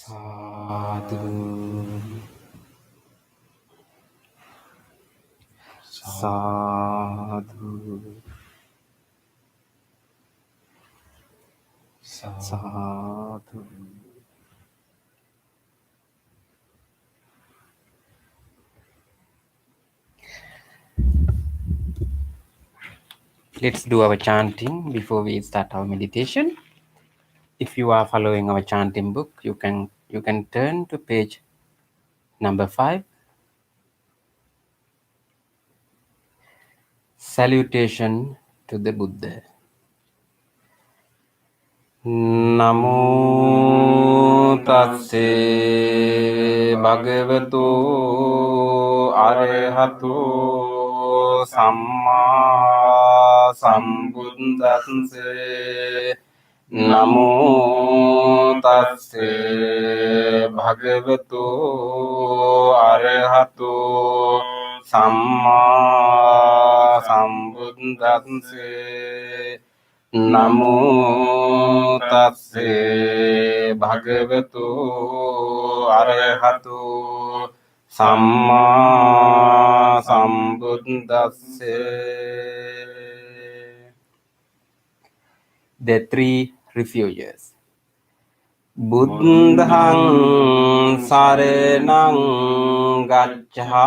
Sadhu, sadhu, sadhu. Let's do our chanting before we start our meditation. If you are following our chanting book, you can turn to page number 5. Salutation to the Buddha. Namo tasse bhagavato arahato samma sambuddhasse. Namo tasse bhagavato arahato samma sambuddhasse. Namo tasse bhagavato arahato samma sambuddhasse. The three refuges. Buddhaṃ saraṇaṃ gacchāmi,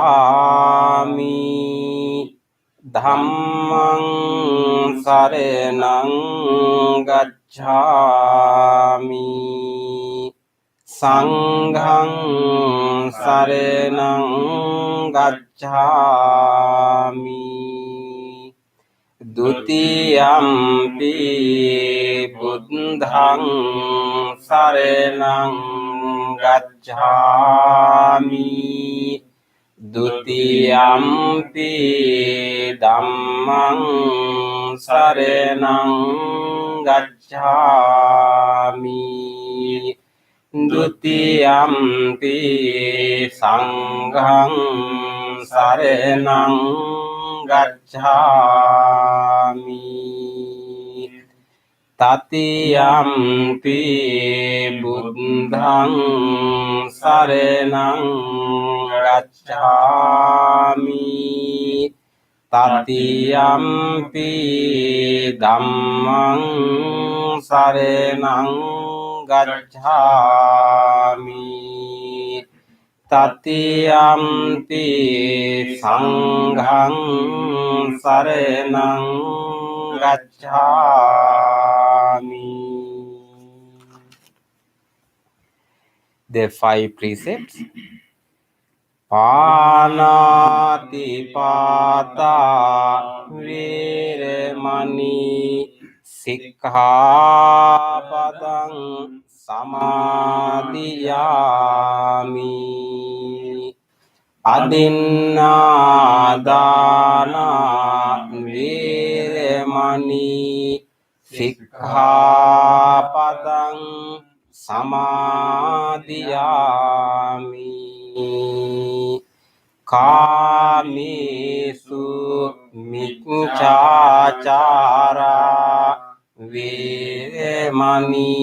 Dhammaṃ saraṇaṃ gacchāmi, Saṅghaṃ saraṇaṃ gacchāmi, Dutiyampi buddhang saranang gacchami Dutiyampi dhammang saranang gacchami Dutiyampi sanghang saranang gacchami Tatiyampi buddhang saranang gacchami Tatiyampi dhammang saranang gacchami Tatiyampi sanghang saranang gacchami. The 5 precepts. Panati pata viremani sikkhapadang samadhiyami Adinādāna viremani sikkhapadang samadhiyami Kāmesu micchācārā viremani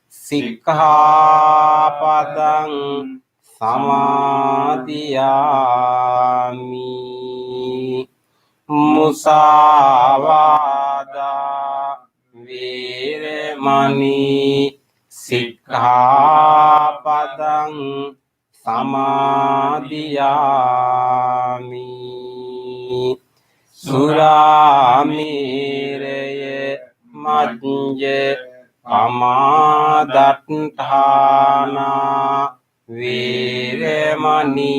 sikkhapadang samadhiyami Musāvādā viremani sikkhapadang samadhiyami Surameraya majja pamadatthāna viremani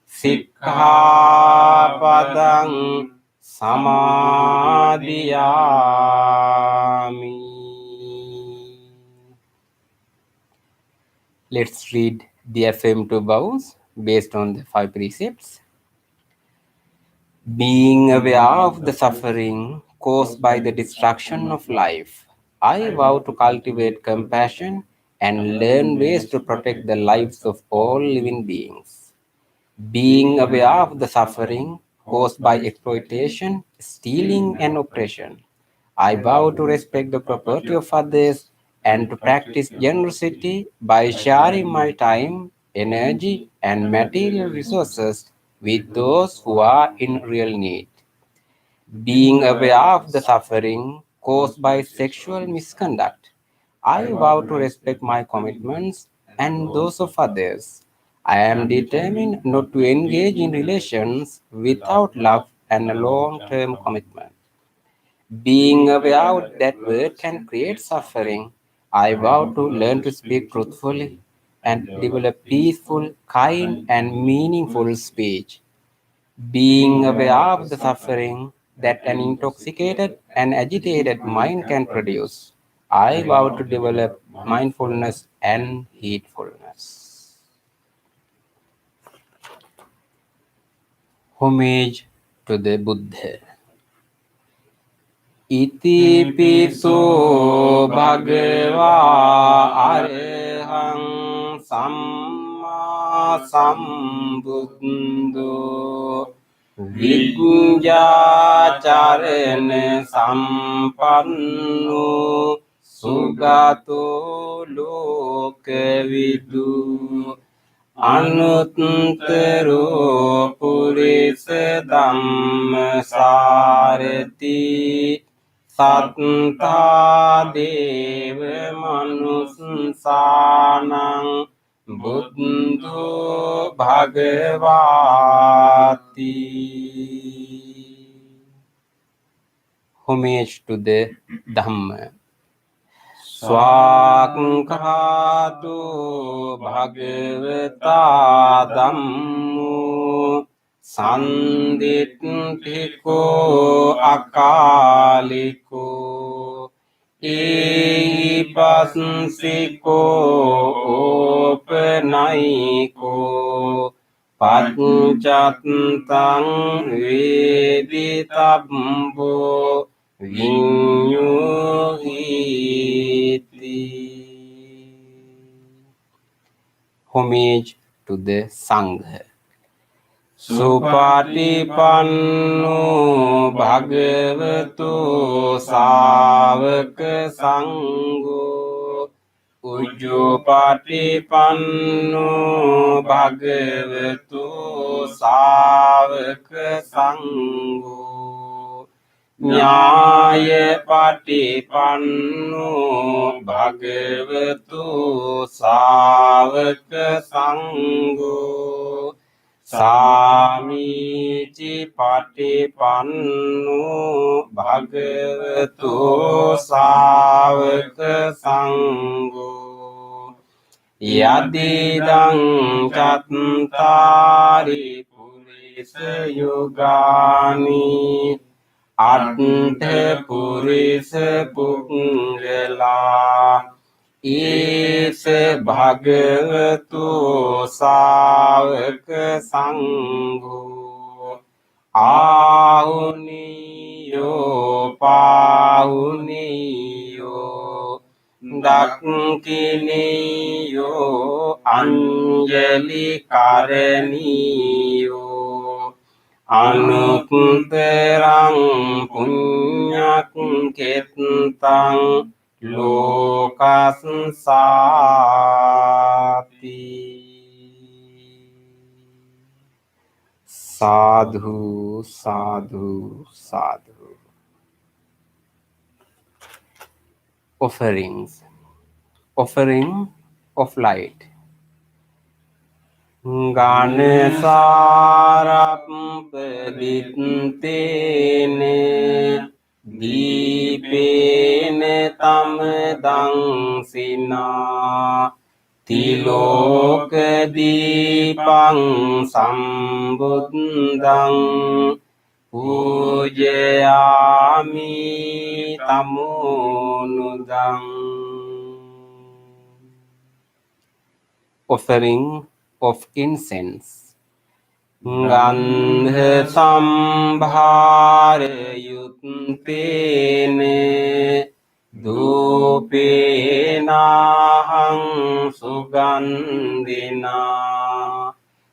sikkhapadang samadhiyami. Let's read the affirmative vows based on the 5 precepts. Being aware of the suffering caused by the destruction of life, I vow to cultivate compassion and learn ways to protect the lives of all living beings. Being aware of the suffering caused by exploitation, stealing, and oppression, I vow to respect the property of others and to practice generosity by sharing my time, energy, and material resources with those who are in real need. Being aware of the suffering caused by sexual misconduct, I vow to respect my commitments and those of others. I am determined not to engage in relations without love and a long-term commitment. Being aware that word can create suffering, I vow to learn to speak truthfully and develop peaceful, kind, and meaningful speech. Being aware of the suffering that an intoxicated and agitated mind can produce, I vow to develop mindfulness and heedfulness. Homage to the Buddha. Iti piso bhagavā arahang samma sambuddho Vijñācarana sampanno sugato lokavidu anuttaro purisa dhammasārati sattā deva manussānaṁ Buddho Bhagavati. Homage to the Dhamma. Swakkhato Bhagavata Dhammo සන්දිට්ඨිකෝ අකාලිකෝ ඒපස්සිකෝ ඕපනයිකෝ පච්චත්තං වේදිතබ්බෝ විඤ්ඤුහිති. Homage to the Sangha. Supatipanno bhagavato savaka sangho Ujjopatipanno bhagavato savaka sangho Nyaya patipanno bhagavato savaka sangho Samici patipanno bhagavato savaka sangho Yadidang cattari purisa yugani Attha purisa punggala Ise bhagavato savaka sangho Ahuniyo pahuniyo Dakkiniyo anjali karaniyo Anutterang punyak ketang lokasati. Sadhu, sadhu, sadhu. Offerings. Offering of light. Ganesarappaditene Dipene tamadang sina Tiloka dipang sambuddhang Pujayami tamonudang. Offering of incense. Gandha sambhara yuttene Dupenahang sugandhina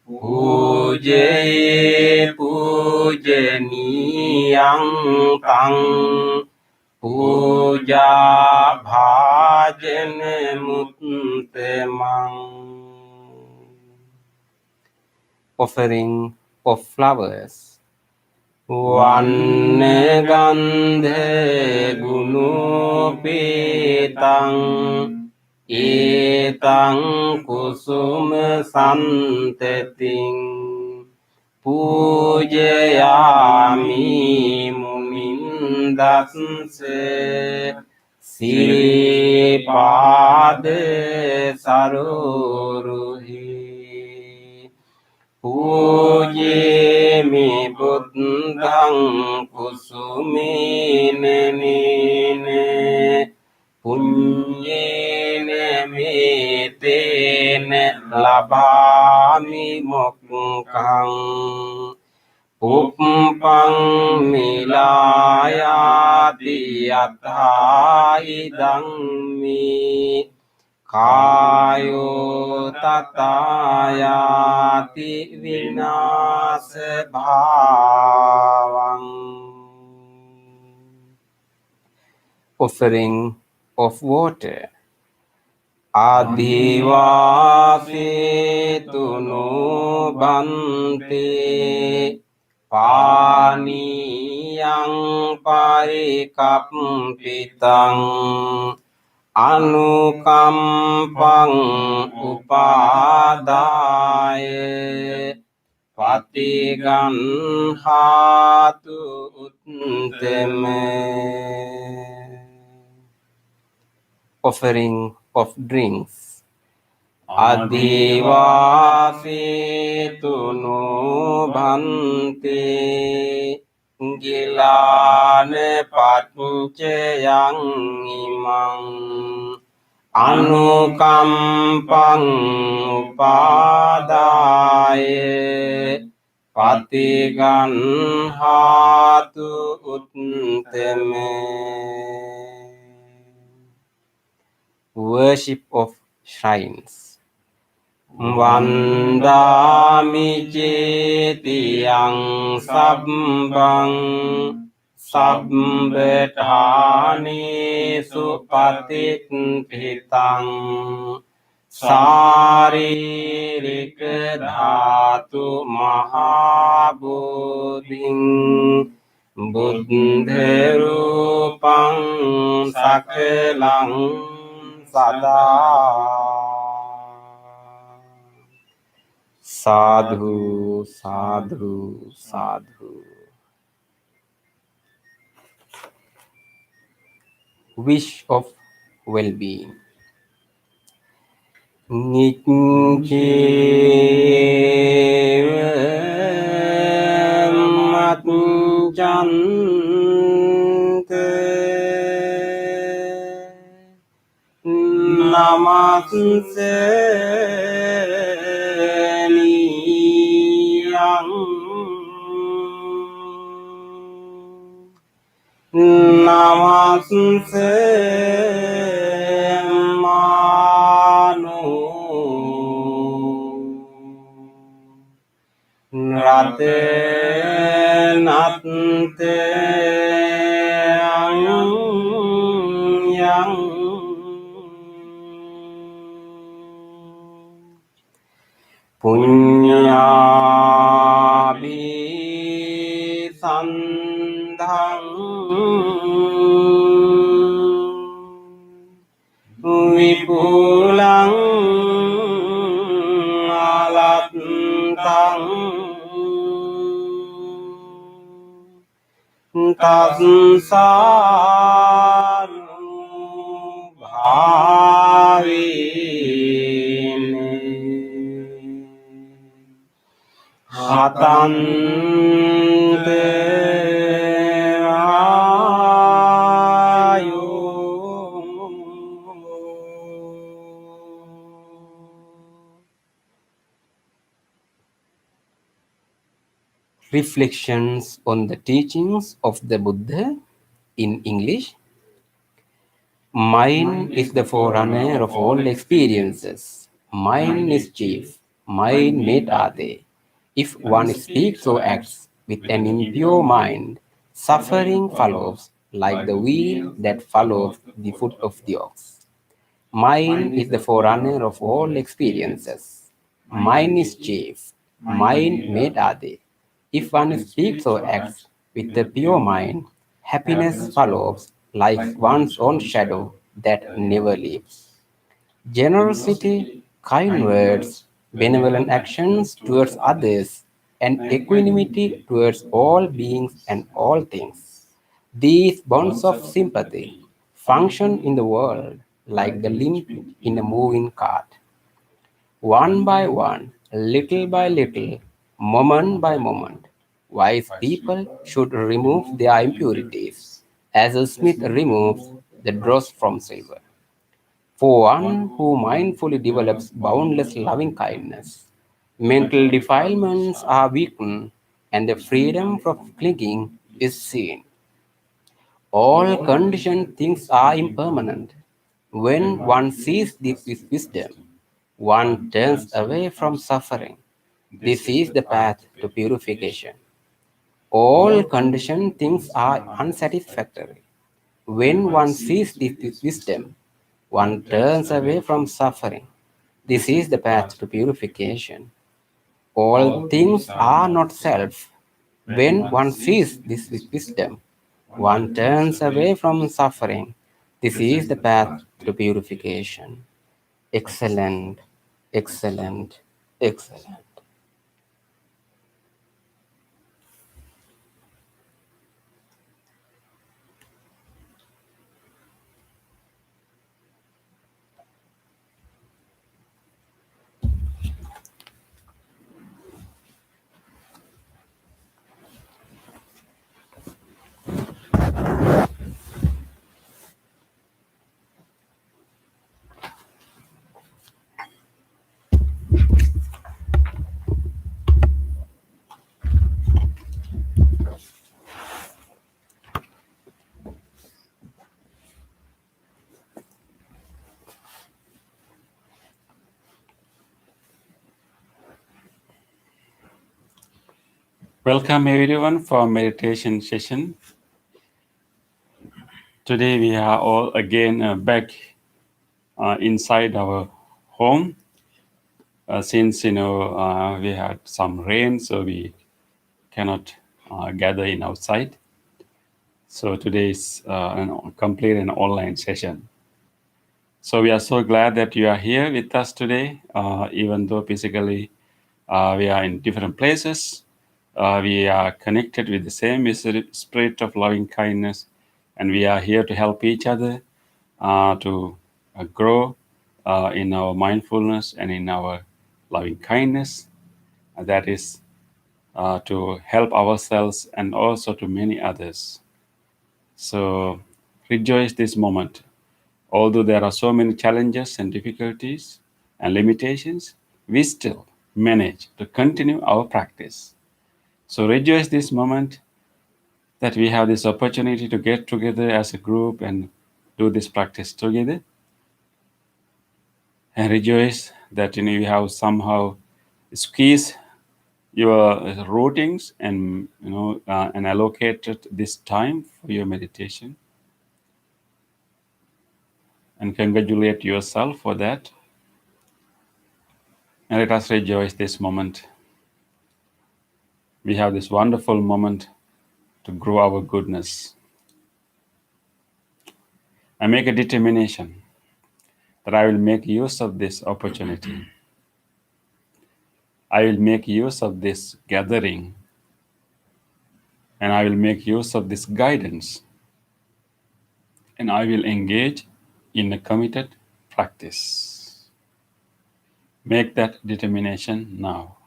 Pujaye pujaniyang tang Puja bhajana muttamang. Offering of flowers. Vanna gandha gunopetang etang kusuma santating pujayami munindasya siripada saroruhi Pujemi buddhang kusuminene punyene metene labami mokkang uppang milayati yathaidang mi Kayo tatayati vinasa bhavang. Offering of water. Adivase no bante paniyang parikampitang Anukampang upadaya patiganhatu utteme. Offering of drinks. Adivasi tunu bhanti gilane paccayang imang anukampang upadaye patiganhatu utteme. Worship of shrines. Vandami cetiyang sabbang sabbetani supatitthitang saririka dhatu mahabodhing buddherupang sakalang sada. Sadhu, sadhu, sadhu. Wish of well-being. Nikkewa matjante namaste niyang namaste mano rate natte yang punyabi sandhang vipulang alattang tansarubhavine hatante ayo. Reflections on the teachings of the Buddha in English. Mind is the forerunner of all experiences. Mind is chief. Mind made are they. If one speaks or acts with an impure mind, suffering follows like the wheel that follows the foot of the ox. Mind is the forerunner of all experiences. Mind is chief. Mind made are they. If one speaks or acts with a pure mind, happiness follows like one's own shadow that never leaves. Generosity, kind words, benevolent actions towards others, and equanimity towards all beings and all things. These bonds of sympathy function in the world like the link in a moving cart. One by one, little by little, moment by moment, wise people should remove their impurities, as a smith removes the dross from silver. For one who mindfully develops boundless loving kindness, mental defilements are weakened and the freedom from clinging is seen. All conditioned things are impermanent. When one sees this with wisdom, one turns away from suffering. This is the path to purification. All conditioned things are unsatisfactory. When one sees this with wisdom, one turns away from suffering. This is the path to purification. All things are not self. When one sees this with wisdom, one turns away from suffering. This is the path to purification. Excellent, excellent, excellent. Welcome everyone for meditation session. Today we are all again back inside our home since we had some rain, so we cannot gather in outside. So today is complete an online session. So we are so glad that you are here with us today, even though physically we are in different places. We are connected with the same spirit of loving kindness, and we are here to help each other to grow in our mindfulness and in our loving kindness. That is to help ourselves and also to many others. So rejoice this moment. Although there are so many challenges and difficulties and limitations, we still manage to continue our practice. So rejoice this moment that we have this opportunity to get together as a group and do this practice together. And rejoice that you have somehow squeezed your routines and and allocated this time for your meditation, and congratulate yourself for that. And let us rejoice this moment. We have this wonderful moment to grow our goodness. I make a determination that I will make use of this opportunity. I will make use of this gathering, and I will make use of this guidance, and I will engage in a committed practice. Make that determination now.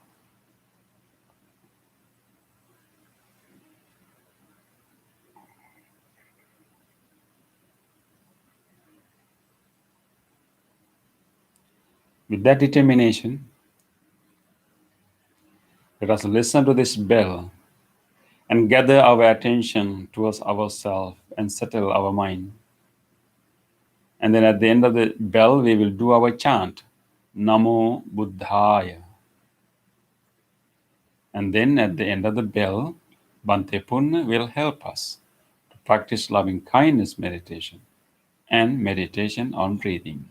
With that determination, let us listen to this bell and gather our attention towards ourselves and settle our mind. And then at the end of the bell, we will do our chant, Namo Buddhaya. And then at the end of the bell, Bhante Punna will help us to practice loving kindness meditation and meditation on breathing.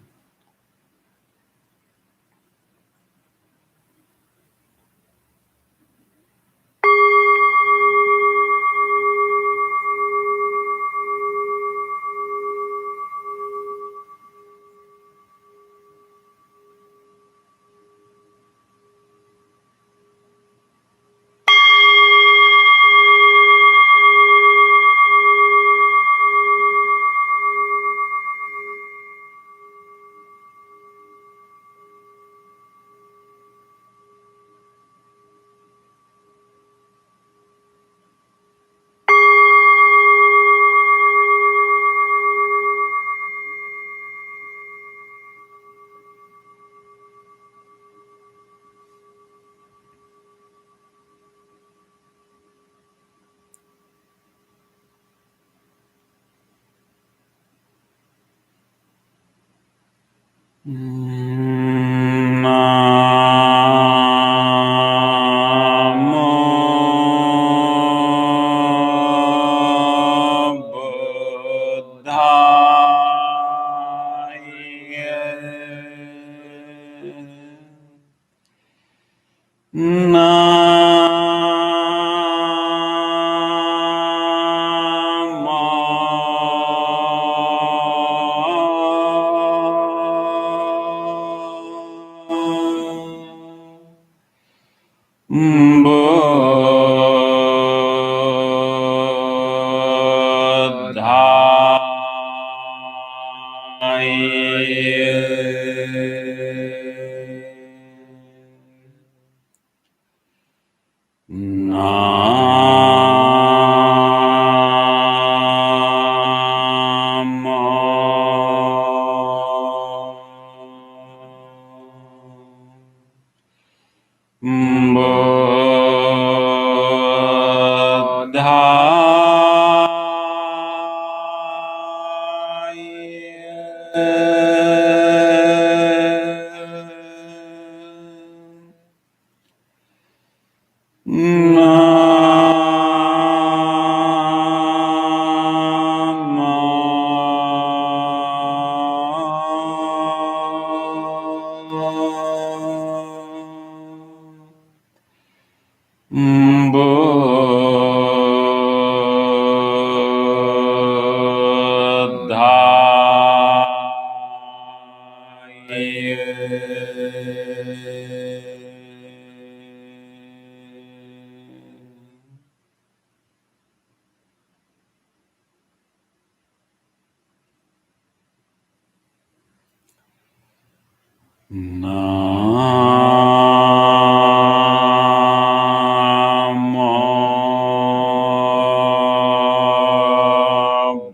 Namo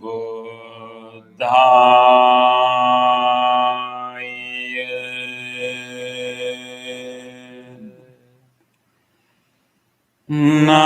Buddhaya. Namo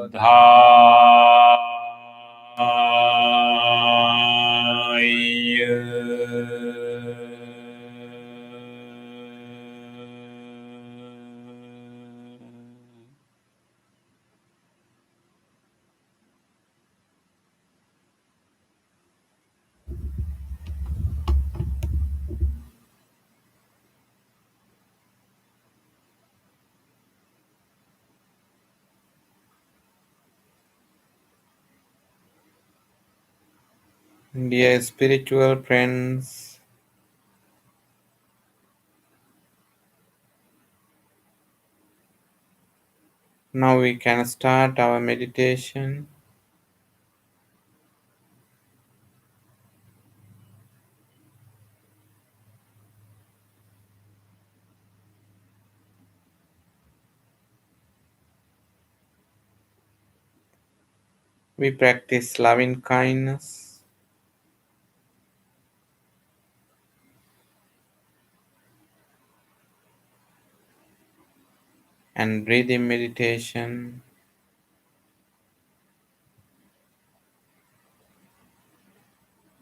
Buddhaya. Dear spiritual friends, now we can start our meditation. We practice loving kindness and breathing meditation.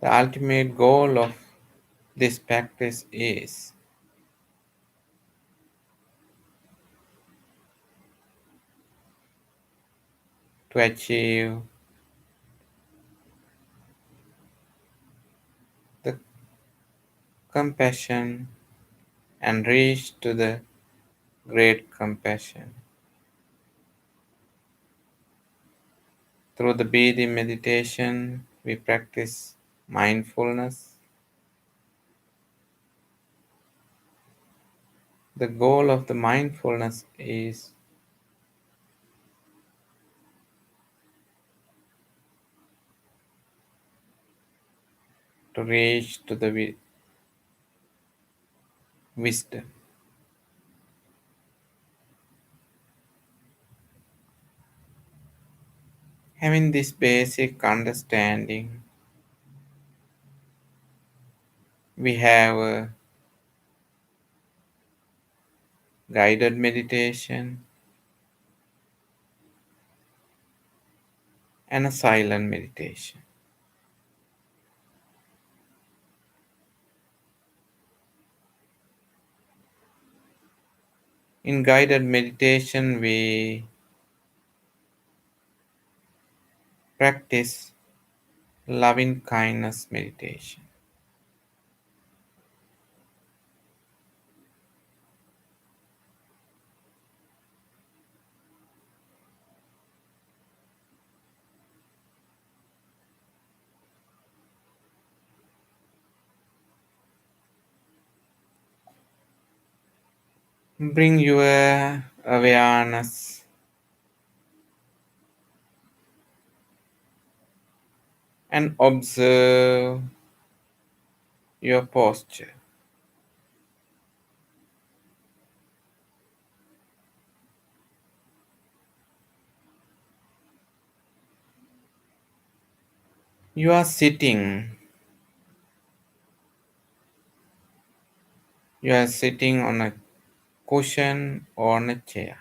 The ultimate goal of this practice is to achieve the compassion and reach to the great compassion. Through the breathing meditation, we practice mindfulness. The goal of the mindfulness is to reach to the wisdom. Having this basic understanding, we have a guided meditation and a silent meditation. In guided meditation, we practice loving kindness meditation. Bring your awareness and observe your posture. You are sitting. You are sitting on a cushion or on a chair.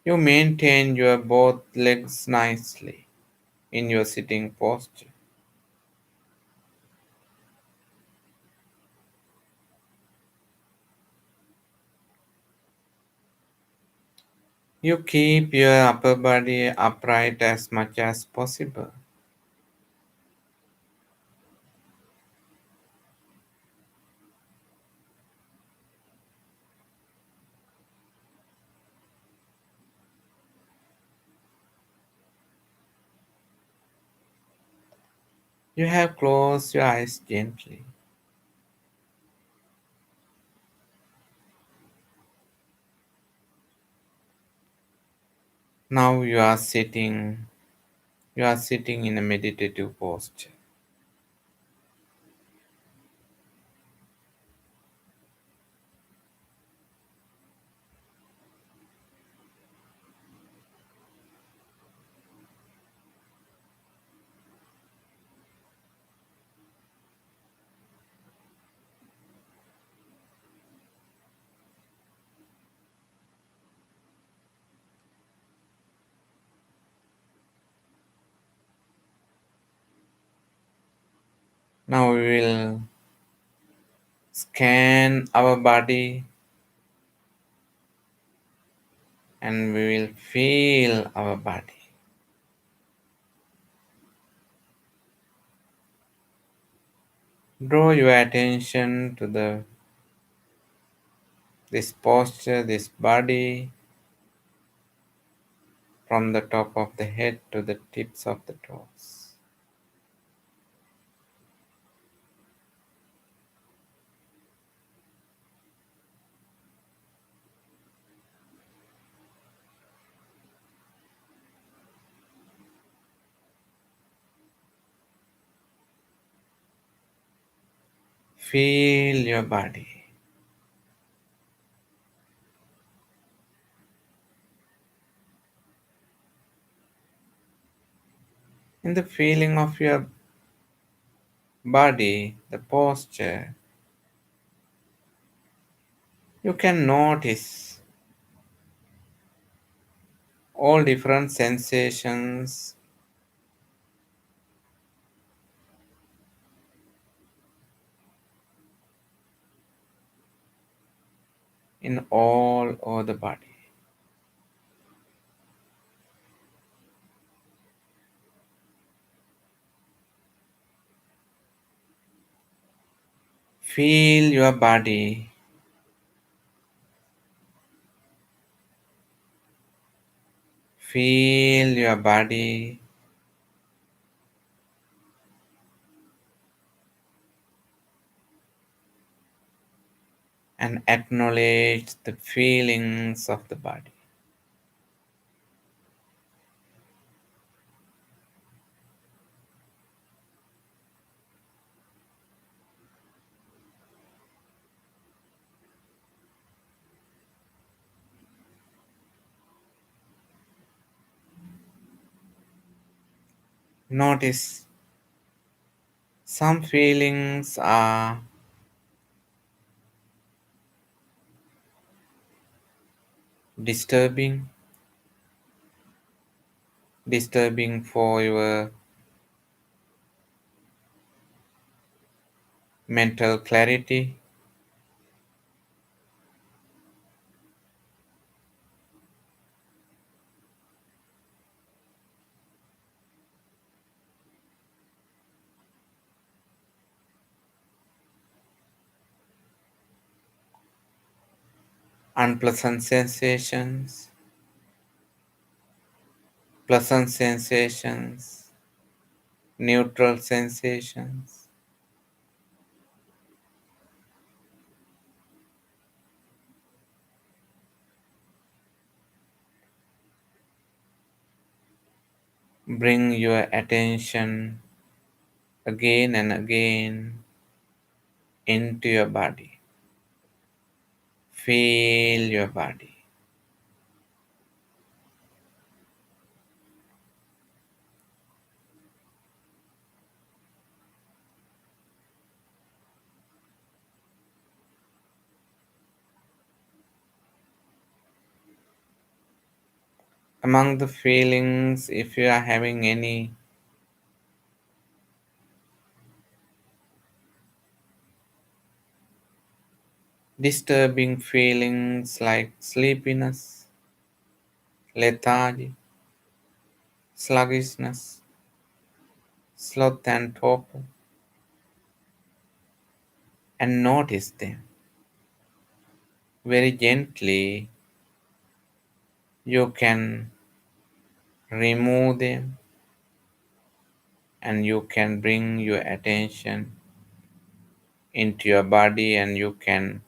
You maintain your both legs nicely in your sitting posture. You keep your upper body upright as much as possible. You have closed your eyes gently. Now you are sitting in a meditative posture. Now we will scan our body and we will feel our body. Draw your attention to this posture, this body, from the top of the head to the tips of the toes. Feel your body. In the feeling of your body, the posture, you can notice all different sensations in all over the body. Feel your body. Feel your body. And acknowledge the feelings of the body. Notice some feelings are disturbing, disturbing for your mental clarity. Unpleasant sensations, pleasant sensations, neutral sensations. Bring your attention again and again into your body. Feel your body. Among the feelings, if you are having any disturbing feelings like sleepiness, lethargy, sluggishness, sloth, and torpor, and notice them. Very gently, you can remove them and you can bring your attention into your body and you can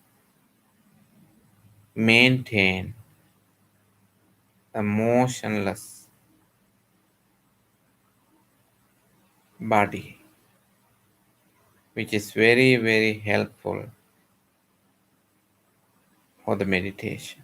maintain a motionless body, which is very, very helpful for the meditation.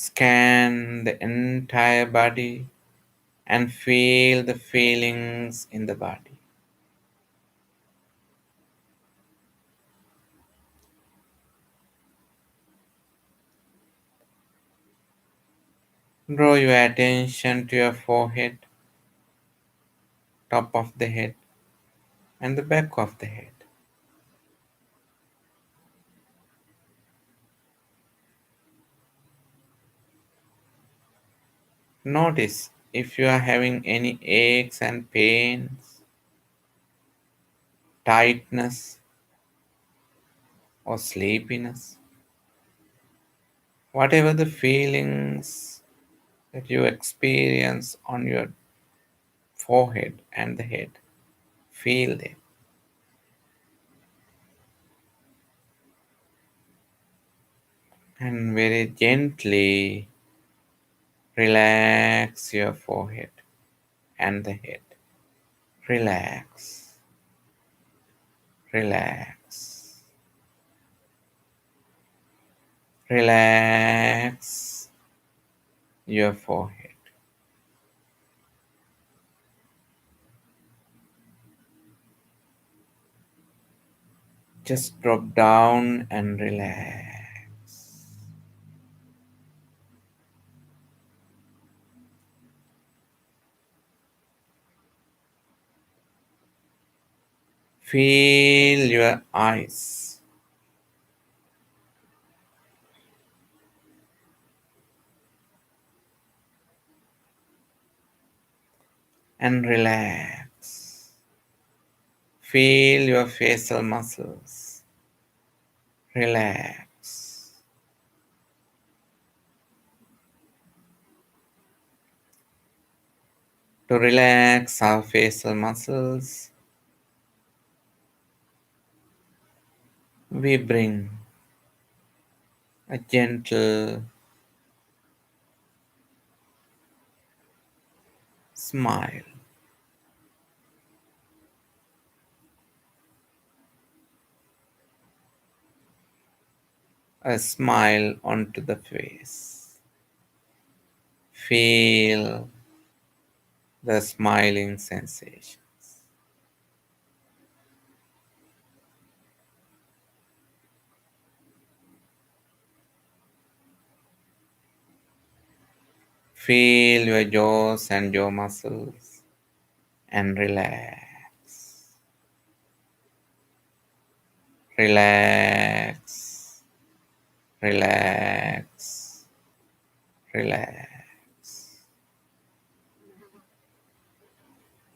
Scan the entire body and feel the feelings in the body. Draw your attention to your forehead, top of the head, and the back of the head. Notice if you are having any aches and pains, tightness, or sleepiness. Whatever the feelings that you experience on your forehead and the head, feel them. And very gently relax your forehead and the head. Relax, relax, relax your forehead. Just drop down and relax. Feel your eyes. And relax. Feel your facial muscles. Relax. To relax our facial muscles, we bring a gentle smile. A smile onto the face. Feel the smiling sensation. Feel your jaws and jaw muscles and relax. Relax. Relax. Relax.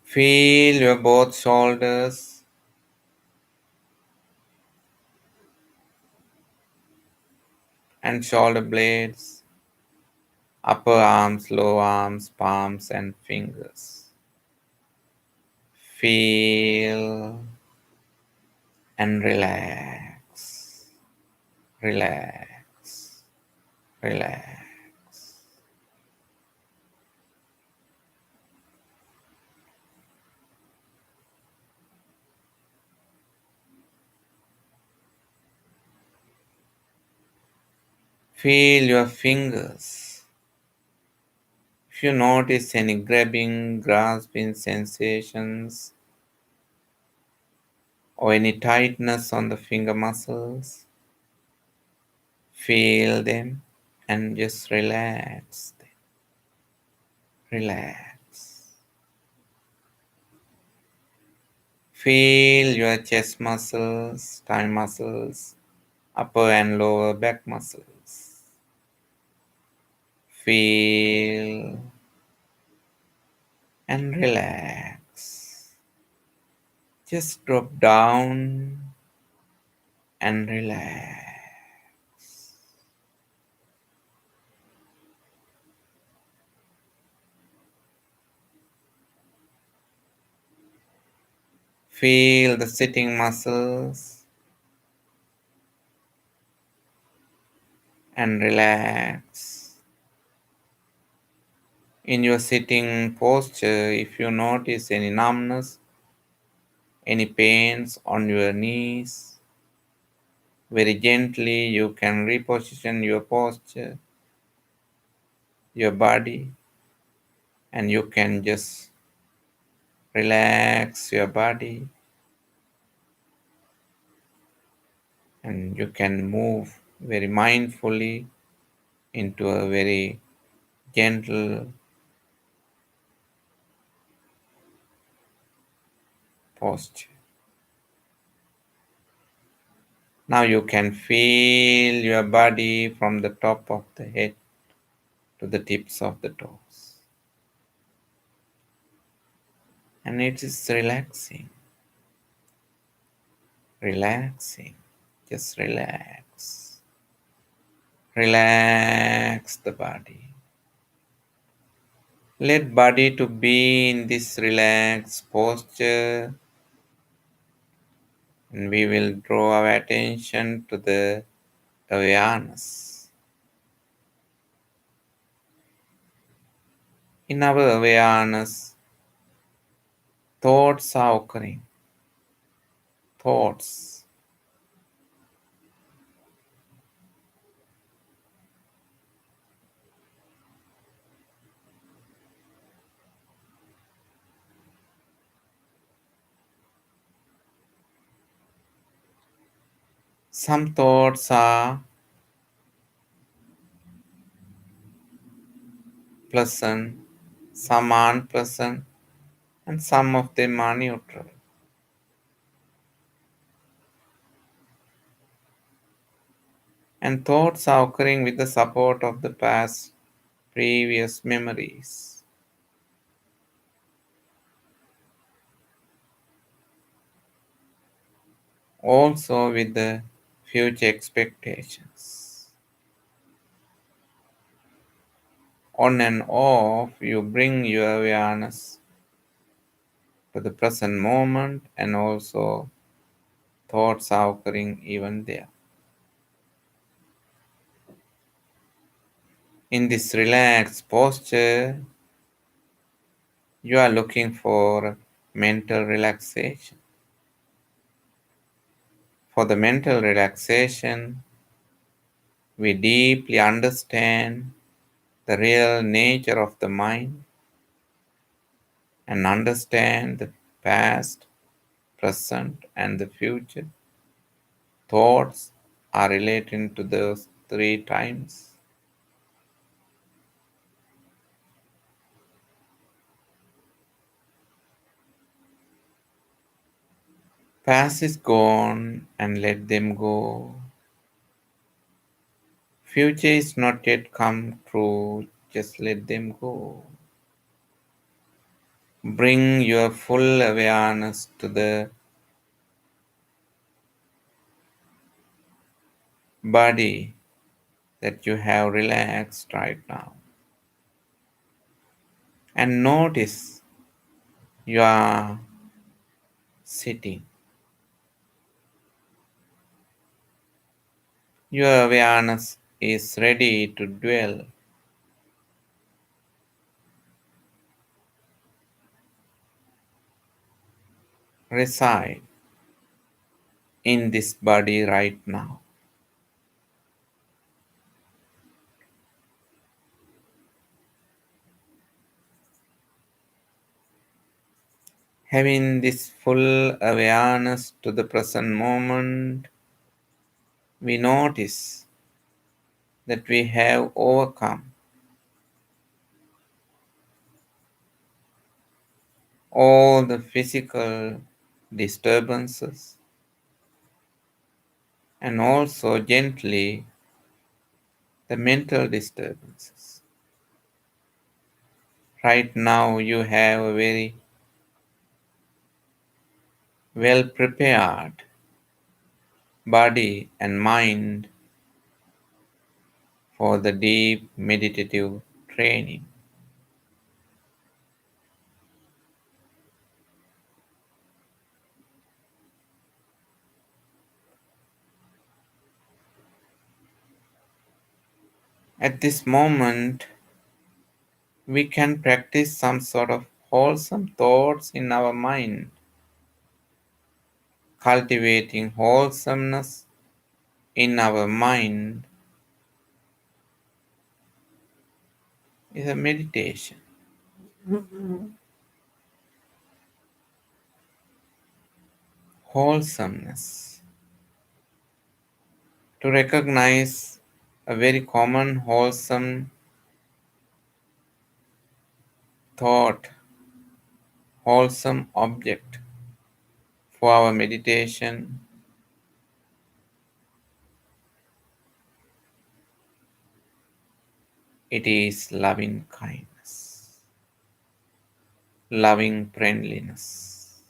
Feel your both shoulders and shoulder blades, upper arms, lower arms, palms, and fingers. Feel and relax, relax, relax. Feel your fingers. If you notice any grabbing, grasping sensations or any tightness on the finger muscles, feel them and just relax them. Relax. Feel your chest muscles, stomach muscles, upper and lower back muscles. Feel and relax. Just drop down and relax. Feel the sitting muscles and relax. In your sitting posture, if you notice any numbness, any pains on your knees, very gently you can reposition your posture, your body, and you can just relax your body and you can move very mindfully into a very gentle posture. Now you can feel your body from the top of the head to the tips of the toes. And it is relaxing, relaxing. Just relax. Relax the body. Let body to be in this relaxed posture, and we will draw our attention to the awareness. In our awareness, thoughts are occurring. Thoughts. Some thoughts are pleasant, some are unpleasant, and some of them are neutral. And thoughts are occurring with the support of the past, previous memories. Also with the future expectations. On and off, you bring your awareness to the present moment, and also thoughts are occurring even there. In this relaxed posture, you are looking for mental relaxation. For the mental relaxation, we deeply understand the real nature of the mind and understand the past, present, and the future. Thoughts are related to those three times. Past is gone and let them go. Future is not yet come true, just let them go. Bring your full awareness to the body that you have relaxed right now. And notice your sitting. Your awareness is ready to dwell, reside in this body right now. Having this full awareness to the present moment, we notice that we have overcome all the physical disturbances and also gently the mental disturbances. Right now, you have a very well prepared body and mind for the deep meditative training. At this moment, we can practice some sort of wholesome thoughts in our mind. Cultivating wholesomeness in our mind is a meditation. Wholesomeness. To recognize a very common wholesome thought, wholesome object for our meditation, it is loving kindness, loving friendliness.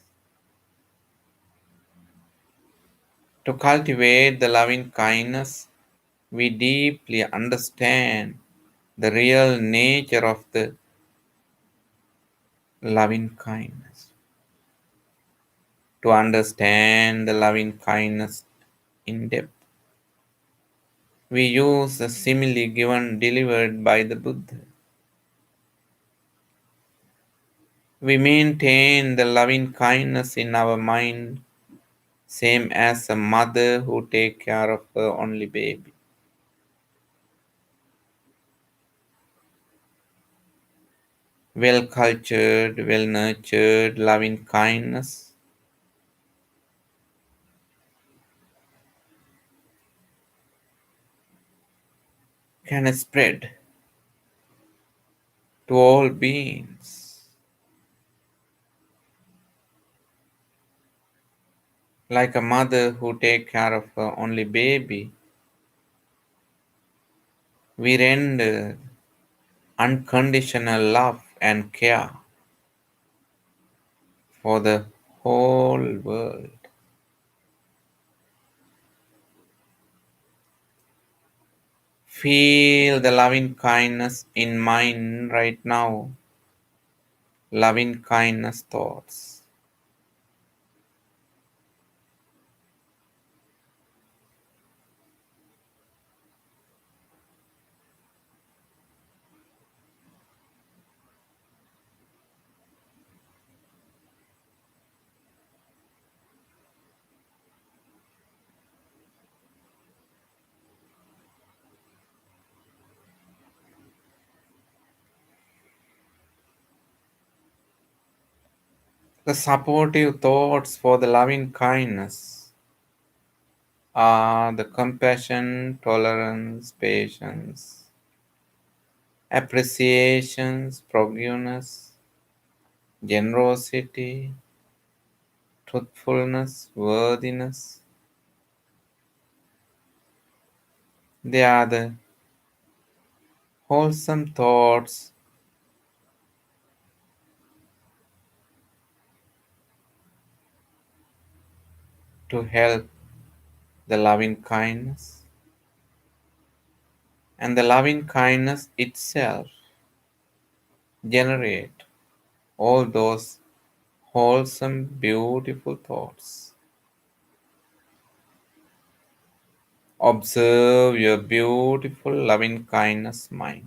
To cultivate the loving kindness, we deeply understand the real nature of the loving kindness. To understand the loving kindness in depth, we use the simile given delivered by the Buddha. We maintain the loving kindness in our mind, same as a mother who takes care of her only baby. Well cultured, well nurtured, loving kindness can spread to all beings. Like a mother who takes care of her only baby, we render unconditional love and care for the whole world. Feel the loving kindness in mind right now. Loving kindness thoughts. The supportive thoughts for the loving kindness are the compassion, tolerance, patience, appreciation, forgiveness, generosity, truthfulness, worthiness. They are the wholesome thoughts to help the loving kindness, and the loving kindness itself generate all those wholesome, beautiful thoughts. Observe your beautiful loving kindness mind.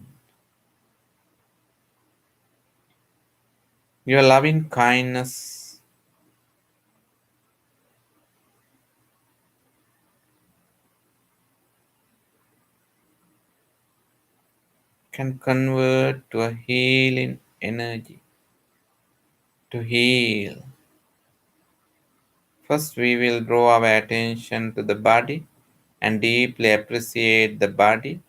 Your loving kindness can convert to a healing energy to heal. First, we will draw our attention to the body and deeply appreciate the body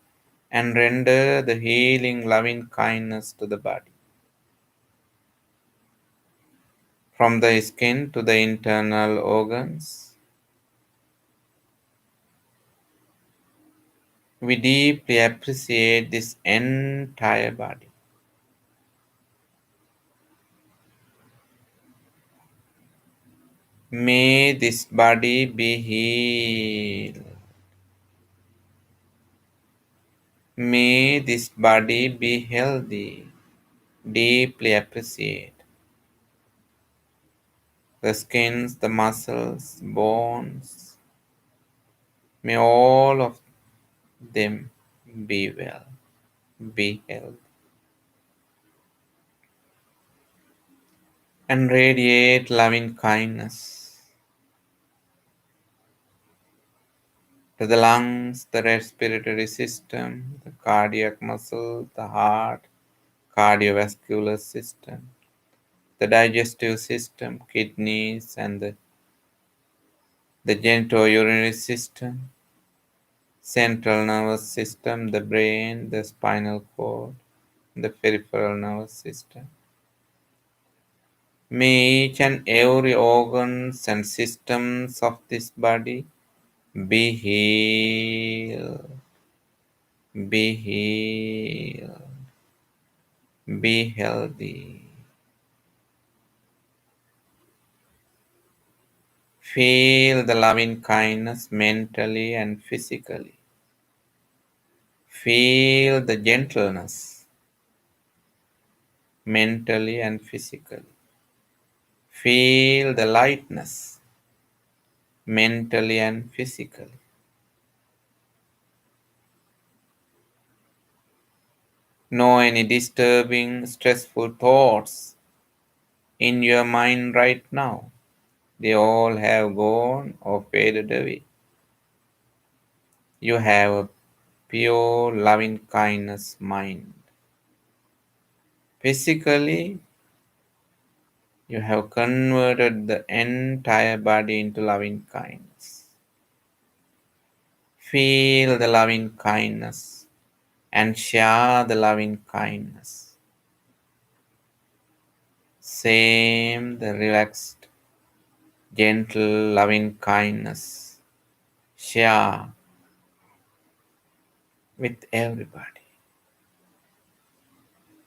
and render the healing loving kindness to the body. From the skin to the internal organs, we deeply appreciate this entire body. May this body be healed. May this body be healthy. Deeply appreciate the skins, the muscles, bones. May all of them be well, be healthy, and radiate loving kindness to the lungs, the respiratory system, the cardiac muscle, the heart, cardiovascular system, the digestive system, kidneys, and the genitourinary system, central nervous system, the brain, the spinal cord, the peripheral nervous system. May each and every organs and systems of this body be healed, be healed, be healthy. Feel the loving kindness mentally and physically. Feel the gentleness mentally and physically. Feel the lightness mentally and physically. No any disturbing, stressful thoughts in your mind right now. They all have gone or faded away. You have a pure loving kindness mind. Physically, you have converted the entire body into loving kindness. Feel the loving kindness and share the loving kindness. Same the relaxed, gentle, loving kindness. Share with everybody.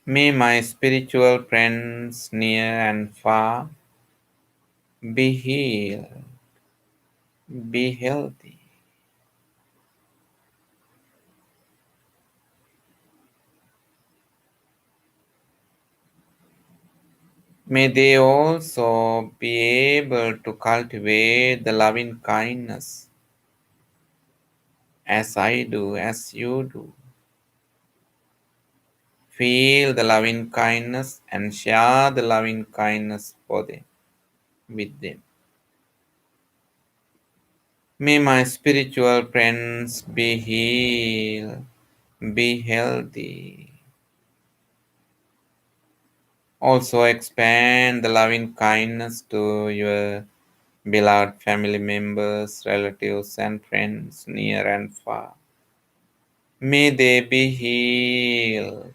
May my spiritual friends near and far be healed, be healthy. May they also be able to cultivate the loving kindness as I do, as you do. Feel the loving kindness and share the loving kindness for them, with them. May my spiritual friends be healed, be healthy. Also expand the loving kindness to your beloved family members, relatives, and friends near and far. May they be healed.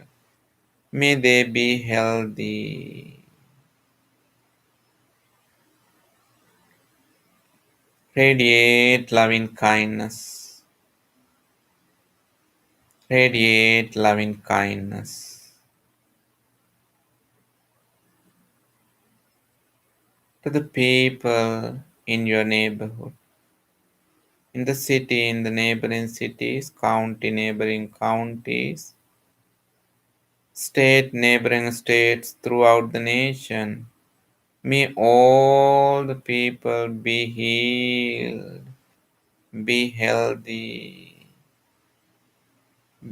May they be healthy. Radiate loving kindness. Radiate loving kindness to the people in your neighborhood, in the city, in the neighboring cities, county, neighboring counties, state, neighboring states throughout the nation. May all the people be healed, be healthy,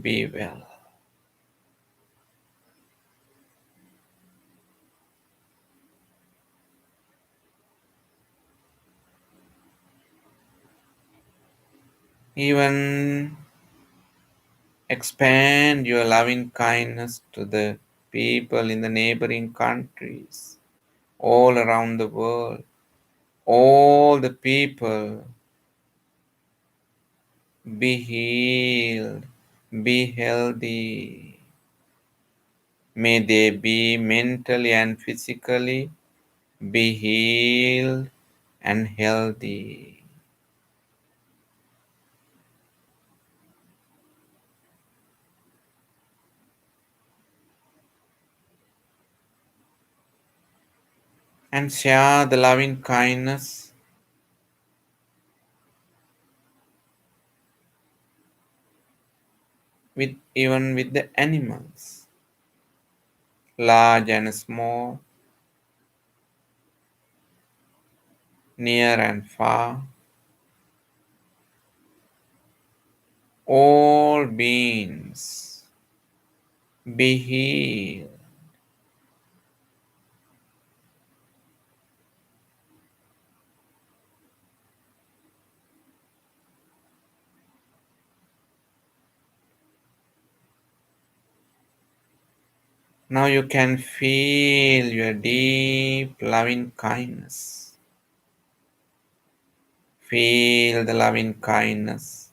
be well. Even expand your loving kindness to the people in the neighboring countries, all around the world. All the people be healed, be healthy. May they be mentally and physically be healed and healthy. And share the loving kindness with even with the animals, large and small, near and far, all beings be healed. Now you can feel your deep loving kindness. Feel the loving kindness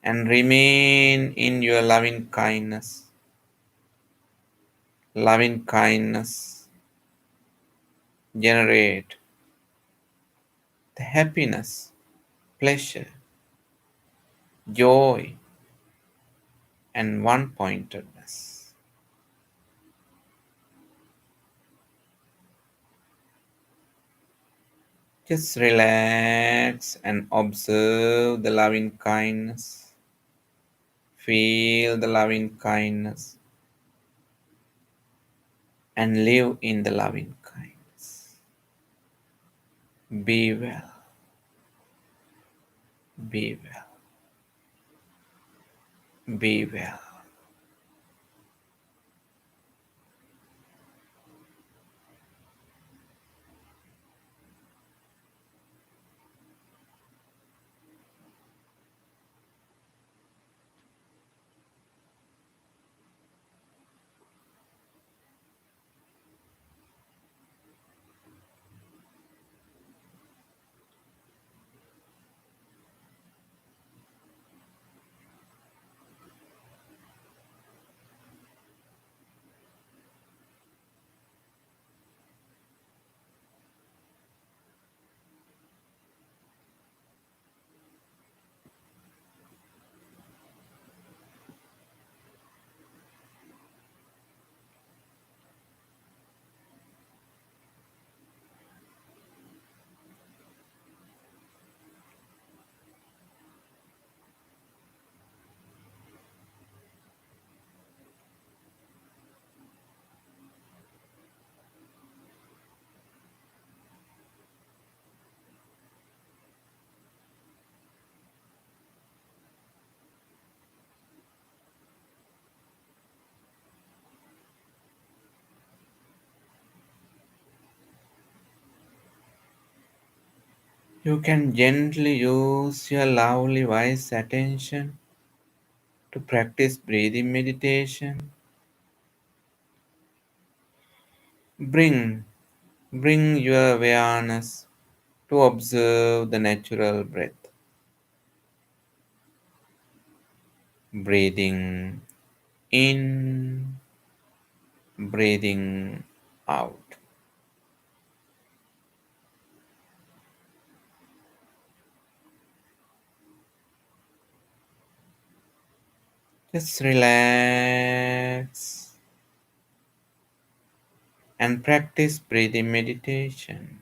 and remain in your loving kindness. Loving kindness generate the happiness, pleasure, joy, and one pointedness. Just relax and observe the loving kindness. Feel the loving kindness and live in the loving kindness. Be well, be well, be well. You can gently use your lovely wise attention to practice breathing meditation. Bring, bring your awareness to observe the natural breath. Breathing in, breathing out. Just relax and practice breathing meditation.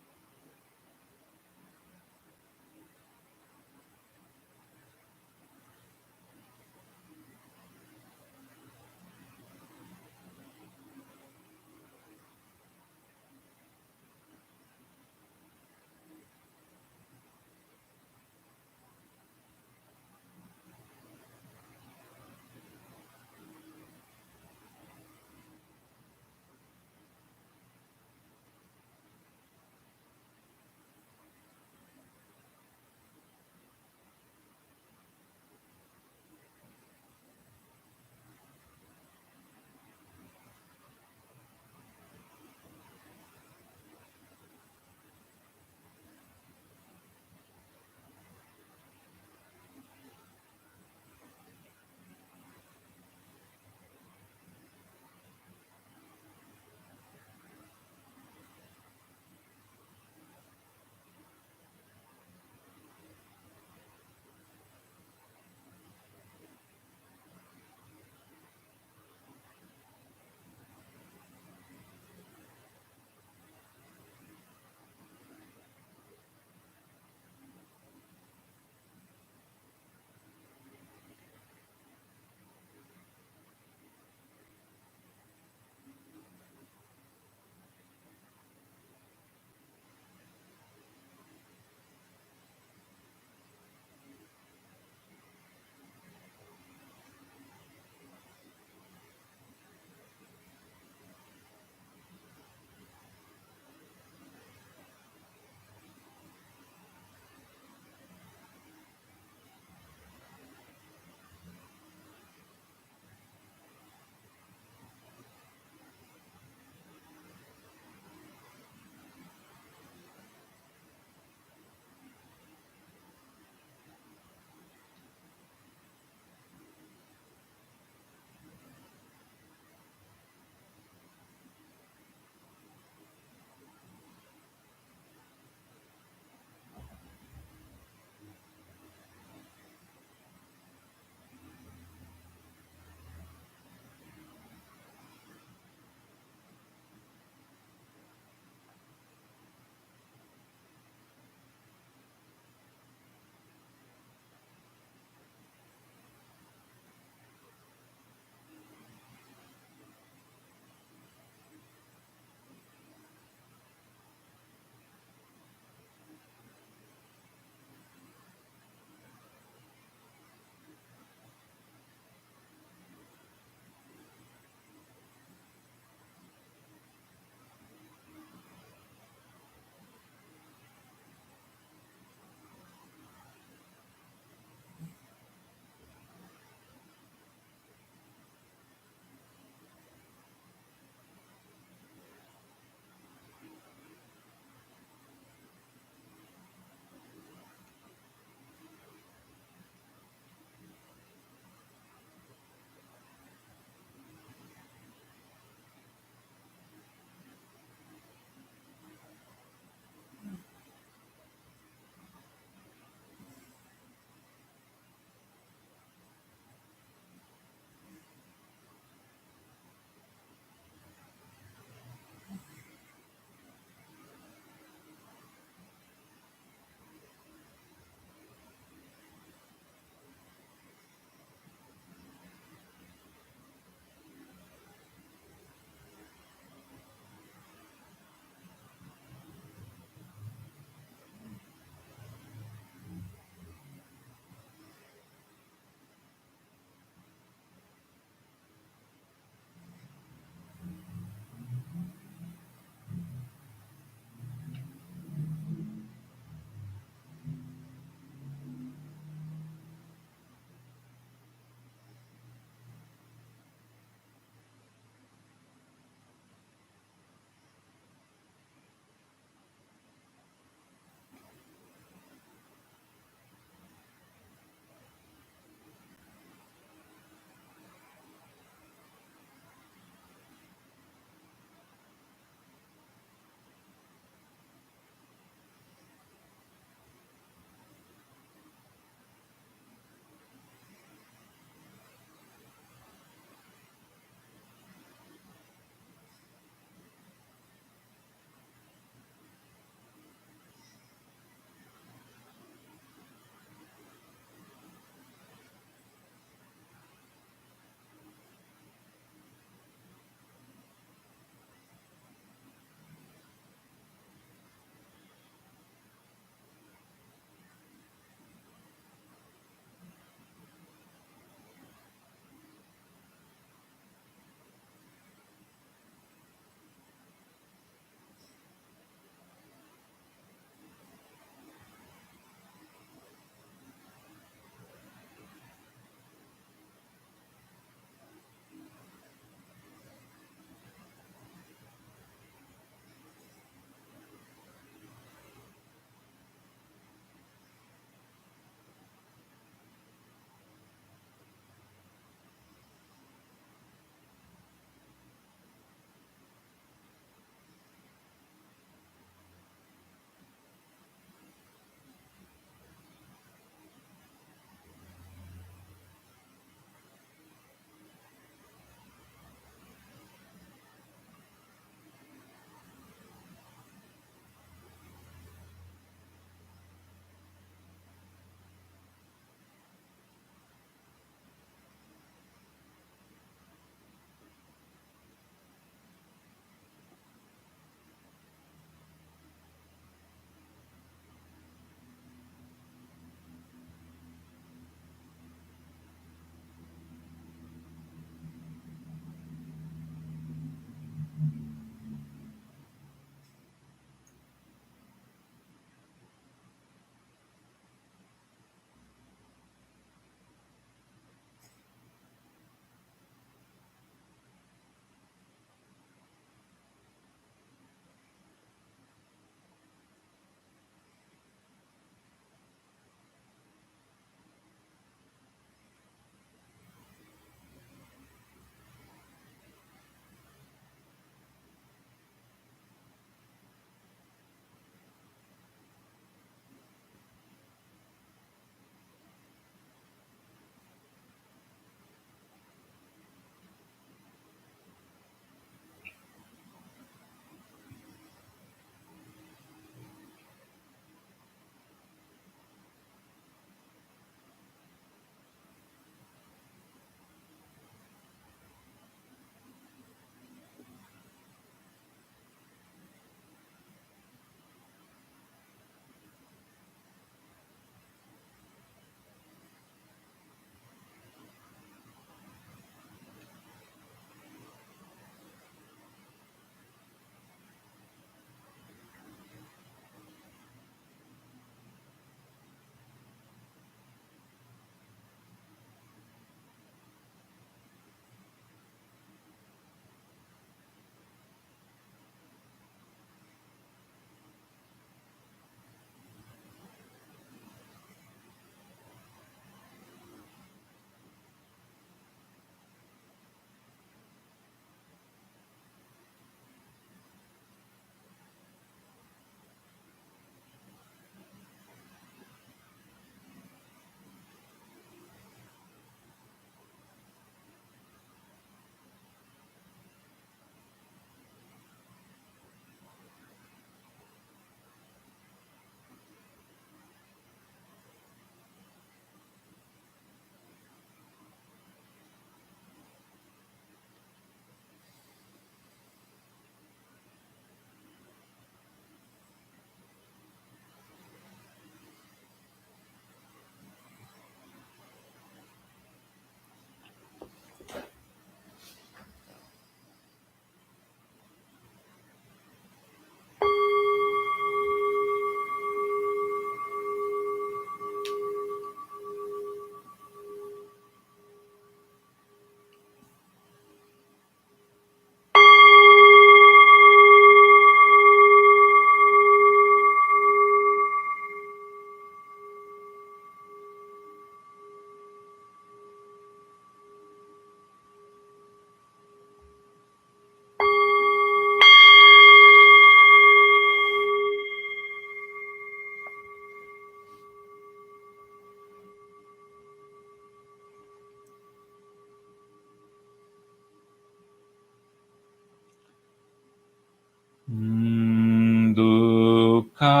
Kapatac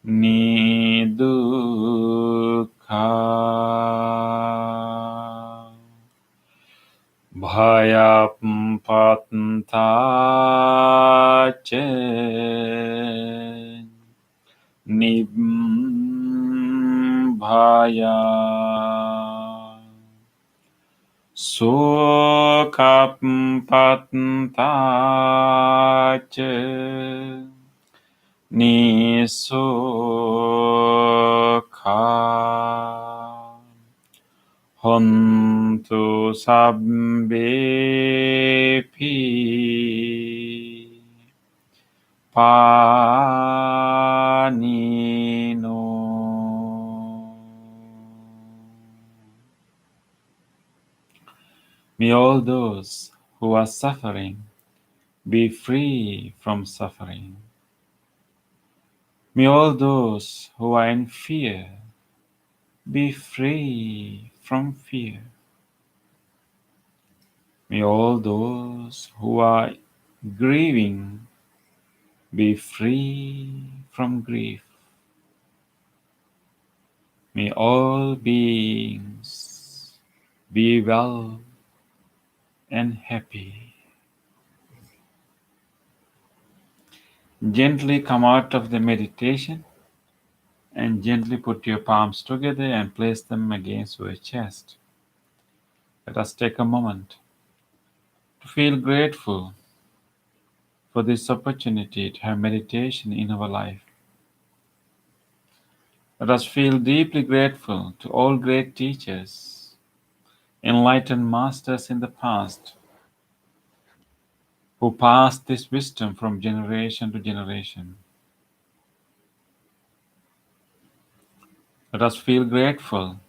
Nidukha Bhayapattac Nibbhaya Sukhapattac Nisukha Hontu sabbepi panino. May all those who are suffering be free from suffering. May all those who are in fear be free from fear. May all those who are grieving be free from grief. May all beings be well and happy. Gently come out of the meditation and gently put your palms together and place them against your chest. Let us take a moment to feel grateful for this opportunity to have meditation in our life. Let us feel deeply grateful to all great teachers, enlightened masters in the past, who passed this wisdom from generation to generation. Let us feel grateful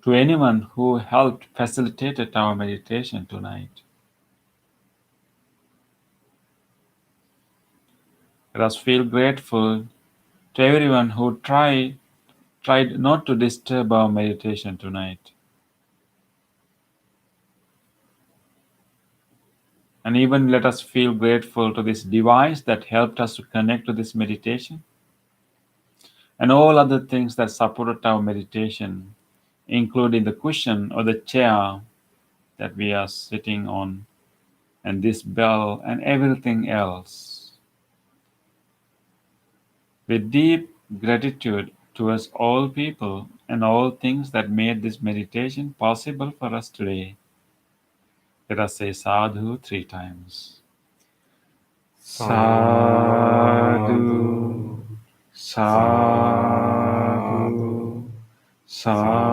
to anyone who helped facilitate our meditation tonight. Let us feel grateful to everyone who tried not to disturb our meditation tonight. And even let us feel grateful to this device that helped us to connect to this meditation and all other things that supported our meditation, including the cushion or the chair that we are sitting on, and this bell and everything else. With deep gratitude towards all people and all things that made this meditation possible for us today, let us say sadhu 3 times. Sadhu, sadhu, sadhu.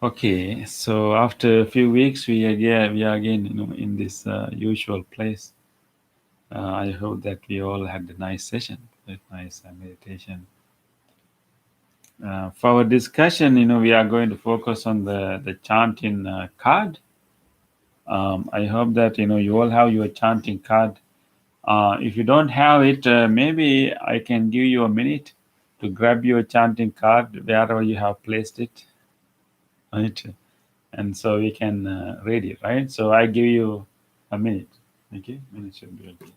Okay, so after a few weeks, we are again, in this usual place. I hope that we all had a nice session, a nice meditation. For our discussion, we are going to focus on the chanting card. I hope that you all have your chanting card. If you don't have it, maybe I can give you a minute to grab your chanting card wherever you have placed it, right? And so we can read it, right? So I give you a minute. Okay, minute should be okay.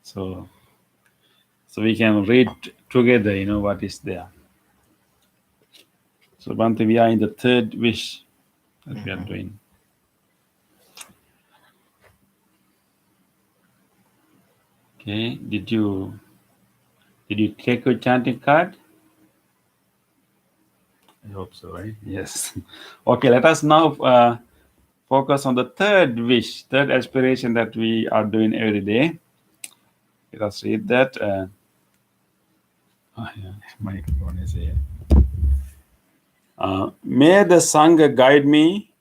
So we can read together, what is there. So Bhante, we are in the third wish that we are doing. Okay, did you take your chanting card? I hope so, right? Yes. Okay, let us now focus on the third wish, third aspiration that we are doing every day. Let us read that. Microphone is here. May the Sangha guide me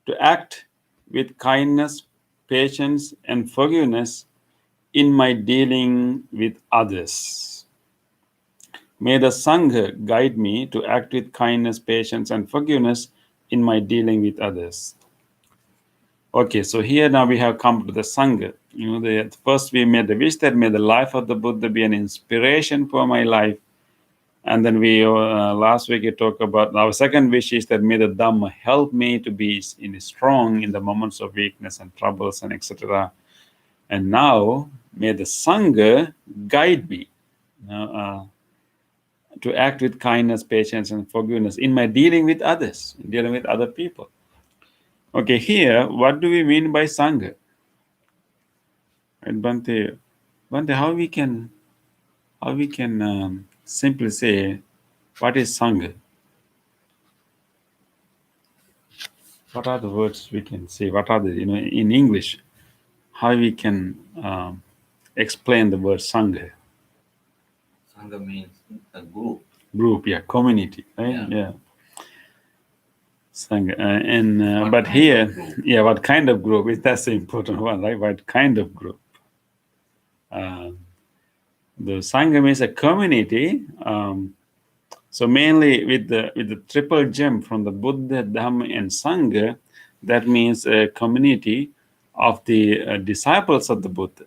to act with kindness, patience, and forgiveness in my dealing with others. May the Sangha guide me to act with kindness, patience, and forgiveness in my dealing with others. Okay, so here now we have come to the Sangha. First we made the wish that may the life of the Buddha be an inspiration for my life. And then we last week we talked about our second wish is that may the Dhamma help me to be strong in the moments of weakness and troubles and etc. And now may the Sangha guide me to act with kindness, patience, and forgiveness in my dealing with others, dealing with other people. Okay, here, what do we mean by Sangha? And Bhante, how we can simply say, what is Sangha? What are the words we can say? What are the, in English, how we can explain the word Sangha? Sangha means a group. Group, yeah, community, right? Yeah. Sangha. But kind here, of group? yeah, what kind of group? That's the important one, right? What kind of group? The Sangha means a community. So mainly with the triple gem from the Buddha, Dhamma, and Sangha, that means a community of the disciples of the Buddha.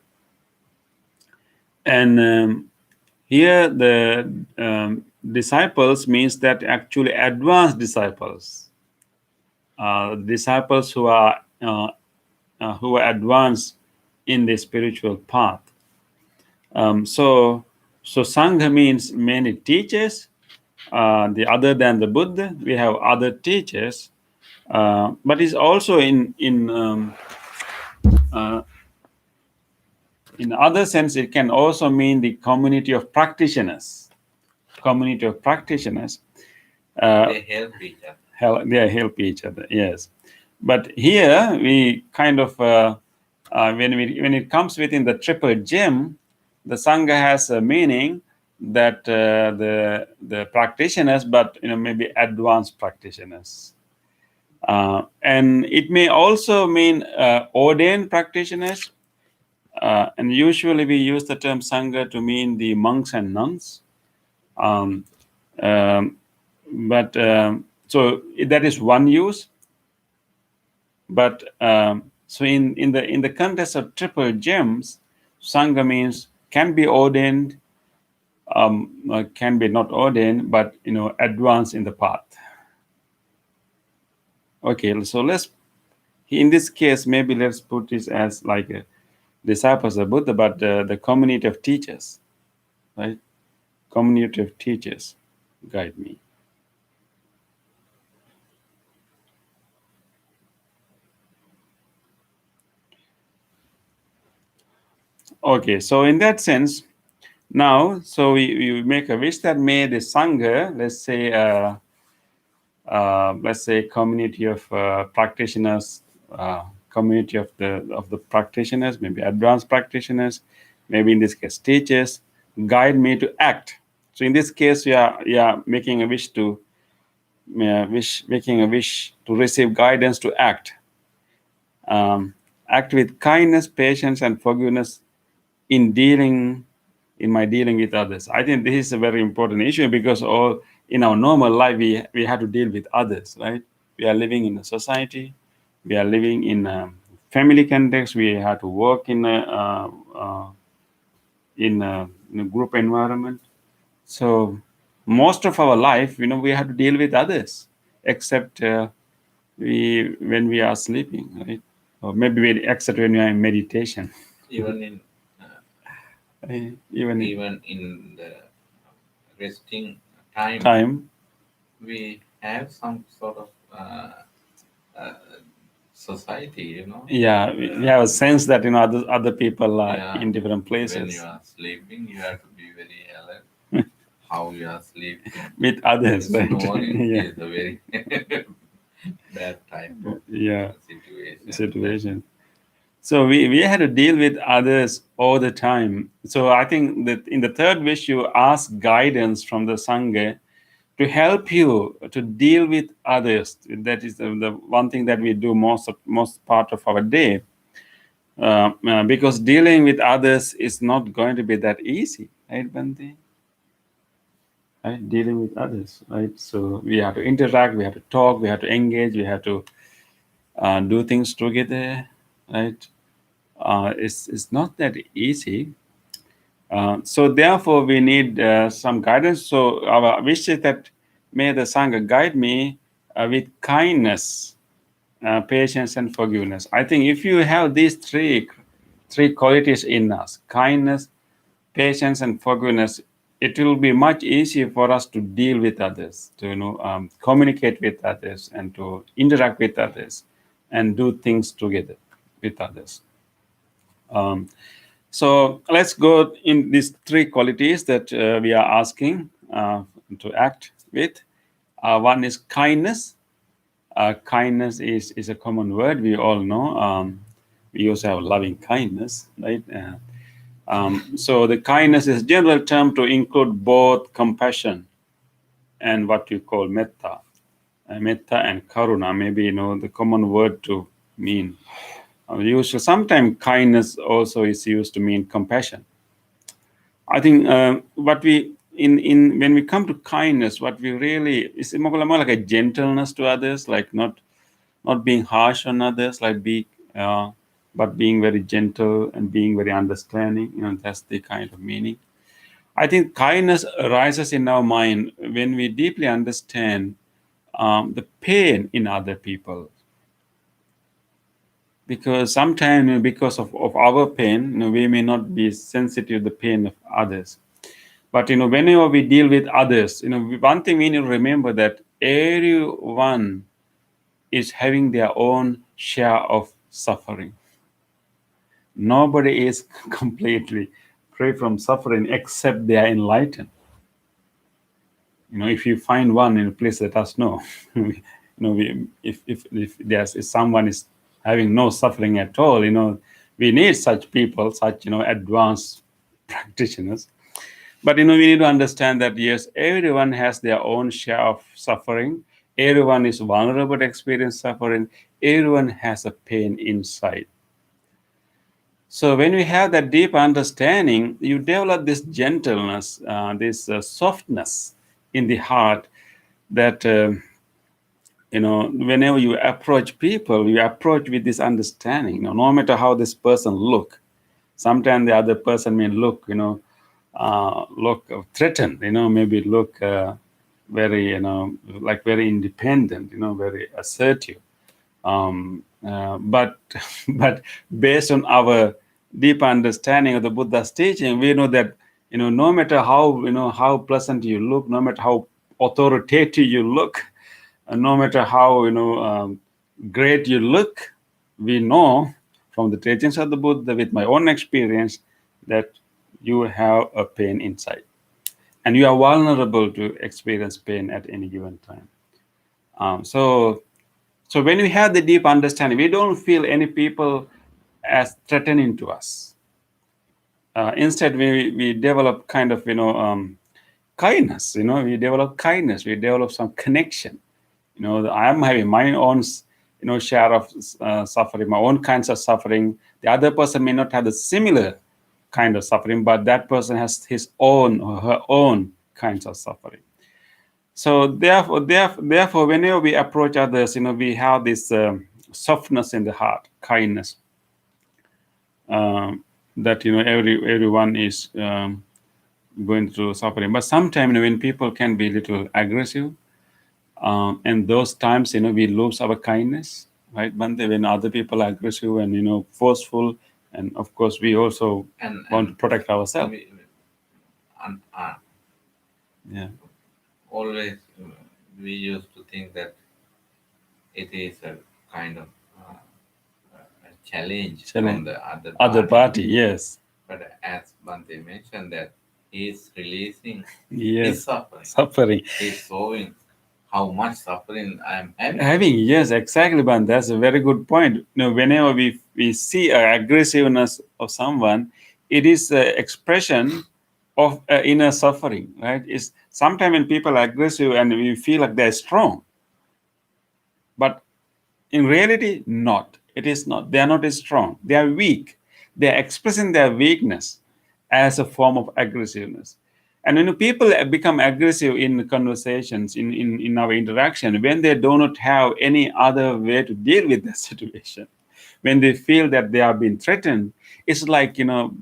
And here the disciples means that actually advanced disciples, disciples who are advanced in the spiritual path. So Sangha means many teachers. The other than the Buddha, we have other teachers, but it's also in other sense, it can also mean the community of practitioners. Community of practitioners. They help each other. They help each other. Yes, but here we kind of when it comes within the triple gem, the Sangha has a meaning that the practitioners, but maybe advanced practitioners, and it may also mean ordained practitioners, and usually we use the term Sangha to mean the monks and nuns, but so that is one use. But so in the context of triple gems, Sangha means can be ordained, can be not ordained, but advanced in the path. Okay, so in this case, maybe let's put this as like a disciples of Buddha, but the community of teachers, right? Community of teachers guide me. Okay, so in that sense, now, so we make a wish that may the Sangha, let's say community of practitioners, community of the practitioners, maybe advanced practitioners, maybe in this case teachers, guide me to act. So in this case, we are making a wish to receive guidance to act. Act with kindness, patience, and forgiveness in my dealing with others. I think this is a very important issue because in our normal life we have to deal with others, right? We are living in a society, we are living in a family context, we have to work in a group environment. So most of our life, we have to deal with others, except when we are sleeping, right? Or maybe except when we are in meditation. Even in the resting time, we have some sort of society, Yeah, we have a sense that other people are in different places. When you are sleeping, you have to be very alert. How you are sleeping with others, right? Snoring is a very bad type of situation. So we had to deal with others all the time. So I think that in the third wish, you ask guidance from the Sangha to help you to deal with others. That is the one thing that we do most part of our day, because dealing with others is not going to be that easy, right, Bhante? right? Dealing with others, right? So we have to interact, we have to talk, we have to engage, we have to do things together, right? It's not that easy. So therefore, we need some guidance. So our wish is that may the Sangha guide me with kindness, patience, and forgiveness. I think if you have these three qualities in us, kindness, patience, and forgiveness, it will be much easier for us to deal with others, to communicate with others, and to interact with others, and do things together with others. So let's go in these three qualities that we are asking to act with. One is kindness. Kindness is a common word we all know. We also have loving kindness, right? So the kindness is a general term to include both compassion and what you call metta. Metta and karuna, maybe the common word to mean. Usually, sometimes kindness also is used to mean compassion. I think what we in when we come to kindness, what we really is more like a gentleness to others, like not being harsh on others, like but being very gentle and being very understanding. That's the kind of meaning. I think kindness arises in our mind when we deeply understand the pain in other people. Because sometimes, because of our pain, we may not be sensitive to the pain of others. But whenever we deal with others, one thing we need to remember that everyone is having their own share of suffering. Nobody is completely free from suffering except they are enlightened. If you find one in a place, let us know. If someone is having no suffering at all, we need such people, such advanced practitioners. But we need to understand that yes, everyone has their own share of suffering. Everyone is vulnerable to experience suffering. Everyone has a pain inside. So when we have that deep understanding, you develop this gentleness, this softness in the heart that whenever you approach people, you approach with this understanding. No matter how this person look, sometimes the other person may look threatened, maybe look very like very independent, very assertive, but but based on our deep understanding of the Buddha's teaching, we know that no matter how pleasant you look, no matter how authoritative you look, no matter how great you look, we know from the teachings of the Buddha, with my own experience, that you have a pain inside, and you are vulnerable to experience pain at any given time. So when we have the deep understanding, we don't feel any people as threatening to us. Instead, we develop kind of kindness. We develop kindness. We develop some connection. I am having my own share of suffering, my own kinds of suffering. The other person may not have the similar kind of suffering, but that person has his own or her own kinds of suffering. So therefore, whenever we approach others, we have this softness in the heart, kindness, that everyone is going through suffering. But sometimes when people can be a little aggressive, and those times we lose our kindness, right, Bante? When other people are aggressive and forceful, and of course we also want to protect ourselves. Yeah. Always we used to think that it is a kind of a challenge from the other party. Yes. But as Bante mentioned, that he is releasing Yes. his Suffering. He's showing how much suffering I am having. Yes, exactly, Bante. That's a very good point. Whenever we see aggressiveness of someone, it is an expression of inner suffering, right? It's sometimes when people are aggressive and we feel like they're strong, but in reality, not. It is not. They are not as strong. They are weak. They are expressing their weakness as a form of aggressiveness. And when people become aggressive in conversations, in our interaction, when they do not have any other way to deal with the situation, when they feel that they are being threatened, it's like like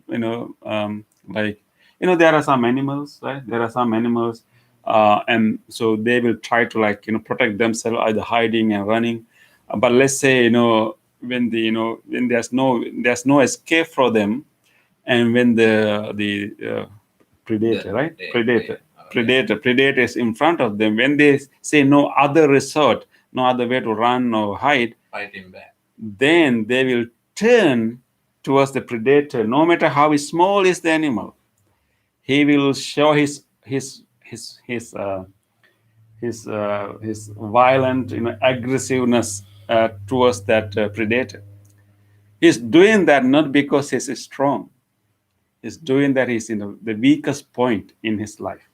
there are some animals, right? There are some animals, and so they will try to protect themselves, either hiding and running. But let's say when when there's no escape for them, and when the predator, right? Predator is in front of them. When they say no other resort, no other way to run or hide, Fighting back. then they will turn towards the predator. No matter how small is the animal, he will show his violent aggressiveness towards that predator. He's doing that not because he's strong. He's doing that he's in the weakest point in his life,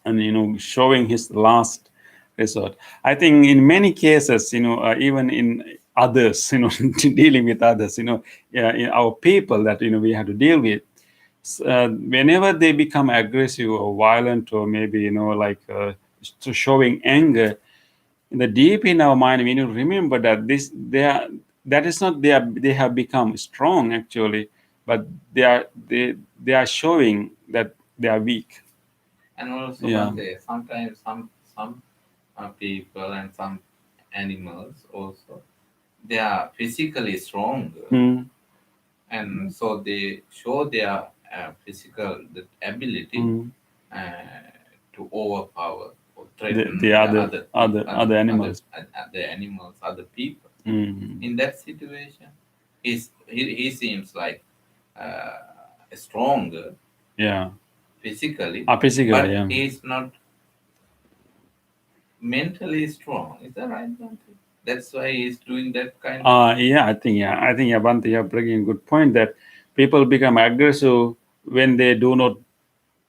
and showing his last resort. I think in many cases, even in others, dealing with others, in our people that we have to deal with, whenever they become aggressive or violent, or maybe showing anger, in the deep in our mind, we need to remember that that is not they have become strong actually, but they are showing that they are weak. And also, Yeah. sometimes some people and some animals also, they are physically stronger, Mm. and so they show their physical ability Mm. to overpower or The threaten other animals. other animals, other people. Mm. In that situation, he seems like stronger Yeah. physically, Physically, but yeah. he is not mentally strong. Is that right, Bhante? That's why he's doing that kind of. I think Bhante, you are bringing a good point that people become aggressive when they do not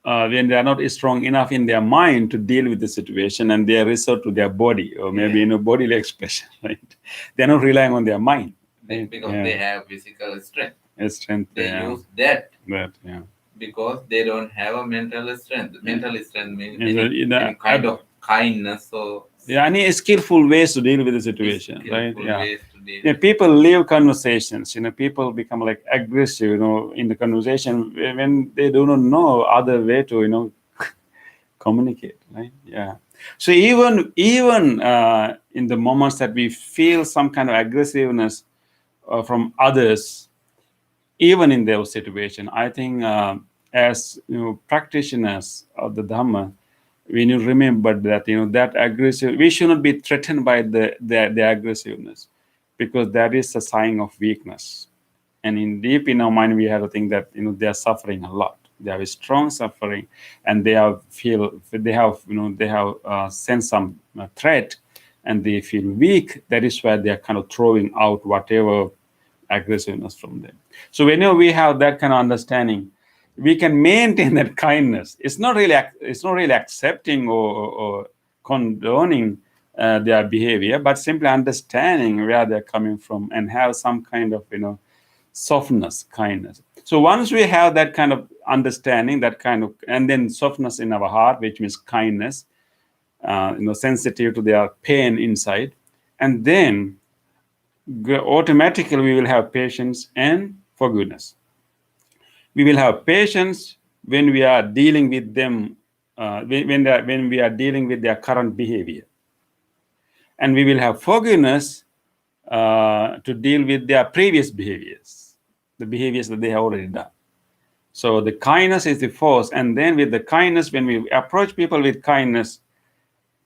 when they are not strong enough in their mind to deal with the situation, and they resort to their body, or maybe bodily expression, right? They're not relying on their mind, right? Because they have physical strength. Strength. They use that Yeah. because they don't have a mental strength. Mental strength means Is a- in a- any kind of kindness or any skillful ways to deal with the situation, right? skillful Yeah. ways to deal Yeah, with. people leave conversations. People become like aggressive, in the conversation when they do not know other way to, communicate, right? Yeah. So even in the moments that we feel some kind of aggressiveness from others, even in those situation, I think as practitioners of the Dhamma, we need to remember that that aggressive, we should not be threatened by the aggressiveness, because that is a sign of weakness. And deep in our mind, we have to think that they are suffering a lot. They have a strong suffering, and they have sensed some threat, and they feel weak. That is why they are kind of throwing out whatever aggressiveness from them. So whenever we have that kind of understanding, we can maintain that kindness. It's not really accepting or condoning their behavior, but simply understanding where they're coming from, and have some kind of softness, kindness. So once we have that kind of understanding, and then softness in our heart, which means kindness, sensitive to their pain inside, and then automatically we will have patience and forgiveness. We will have patience when we are dealing with them, when we are dealing with their current behavior, and we will have forgiveness to deal with their previous behaviors, the behaviors that they have already done. So the kindness is the force, and then with the kindness, when we approach people with kindness,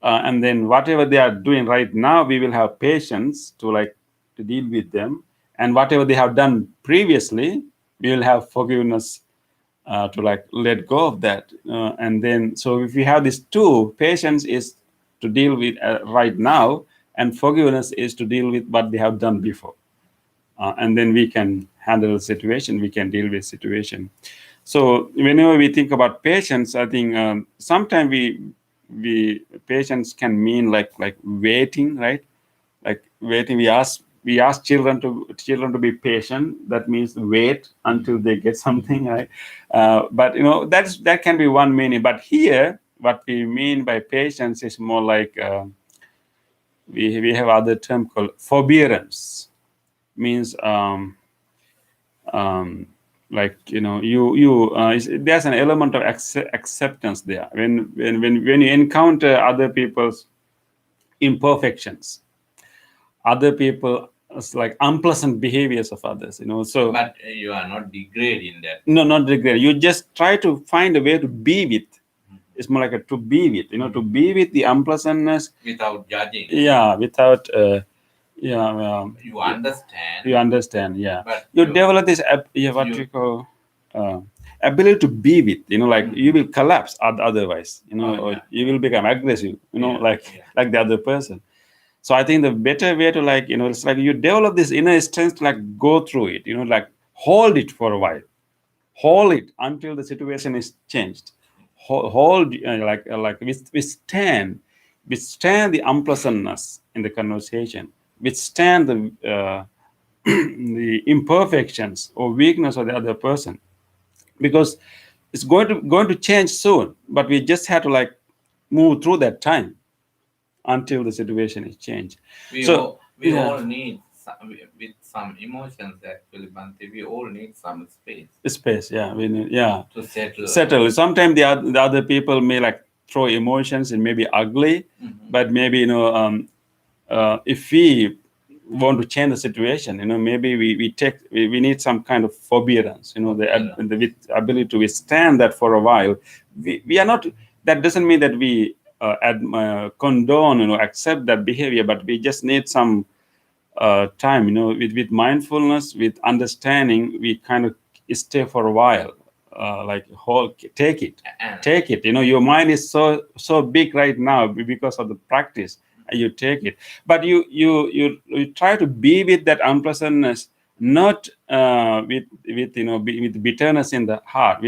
and then whatever they are doing right now, we will have patience to deal with them, and whatever they have done previously, we will have forgiveness to let go of that. And then, so if we have these two, patience is to deal with right now, and forgiveness is to deal with what they have done before. And then we can handle the situation, we can deal with situation. So whenever we think about patience, I think sometimes we patience can mean like waiting, right? Like waiting, we we ask children to be patient. That means wait until they get something, right? But that can be one meaning. But here, what we mean by patience is more like we have other term called forbearance. Means like there's an element of acceptance there when you encounter other people's imperfections, other people like unpleasant behaviors of others, so But you are not degrading that. no, not regret. You just try to find a way to be with. It's more like to be with, to be with the unpleasantness Without judging. Yeah, without You understand. you understand, yeah. But You you- develop this what you- we call ability to be with, like you will collapse otherwise, Oh, or yeah. you will become aggressive, Yeah, yeah. like the other person. So I think the better way to it's like you develop this inner strength to go through it, like hold it for a while, hold it until the situation is changed. Hold withstand the unpleasantness in the conversation, withstand the the imperfections or weakness of the other person, because it's going to change soon. But we just have to move through that time until the situation is changed. We all need with some emotions actually, Bhante. We all need some space Space, yeah, to settle. settle. Sometimes the other people may throw emotions and maybe ugly, but maybe if we want to change the situation, maybe we need some kind of forbearance, the ability to withstand that for a while. We are not. That doesn't mean that we condone, accept that behavior, but we just need some time, with mindfulness, with understanding. We kind of stay for a while, take it. Your mind is so big right now because of the practice. You take it, but you try to be with that unpleasantness, not with bitterness in the heart,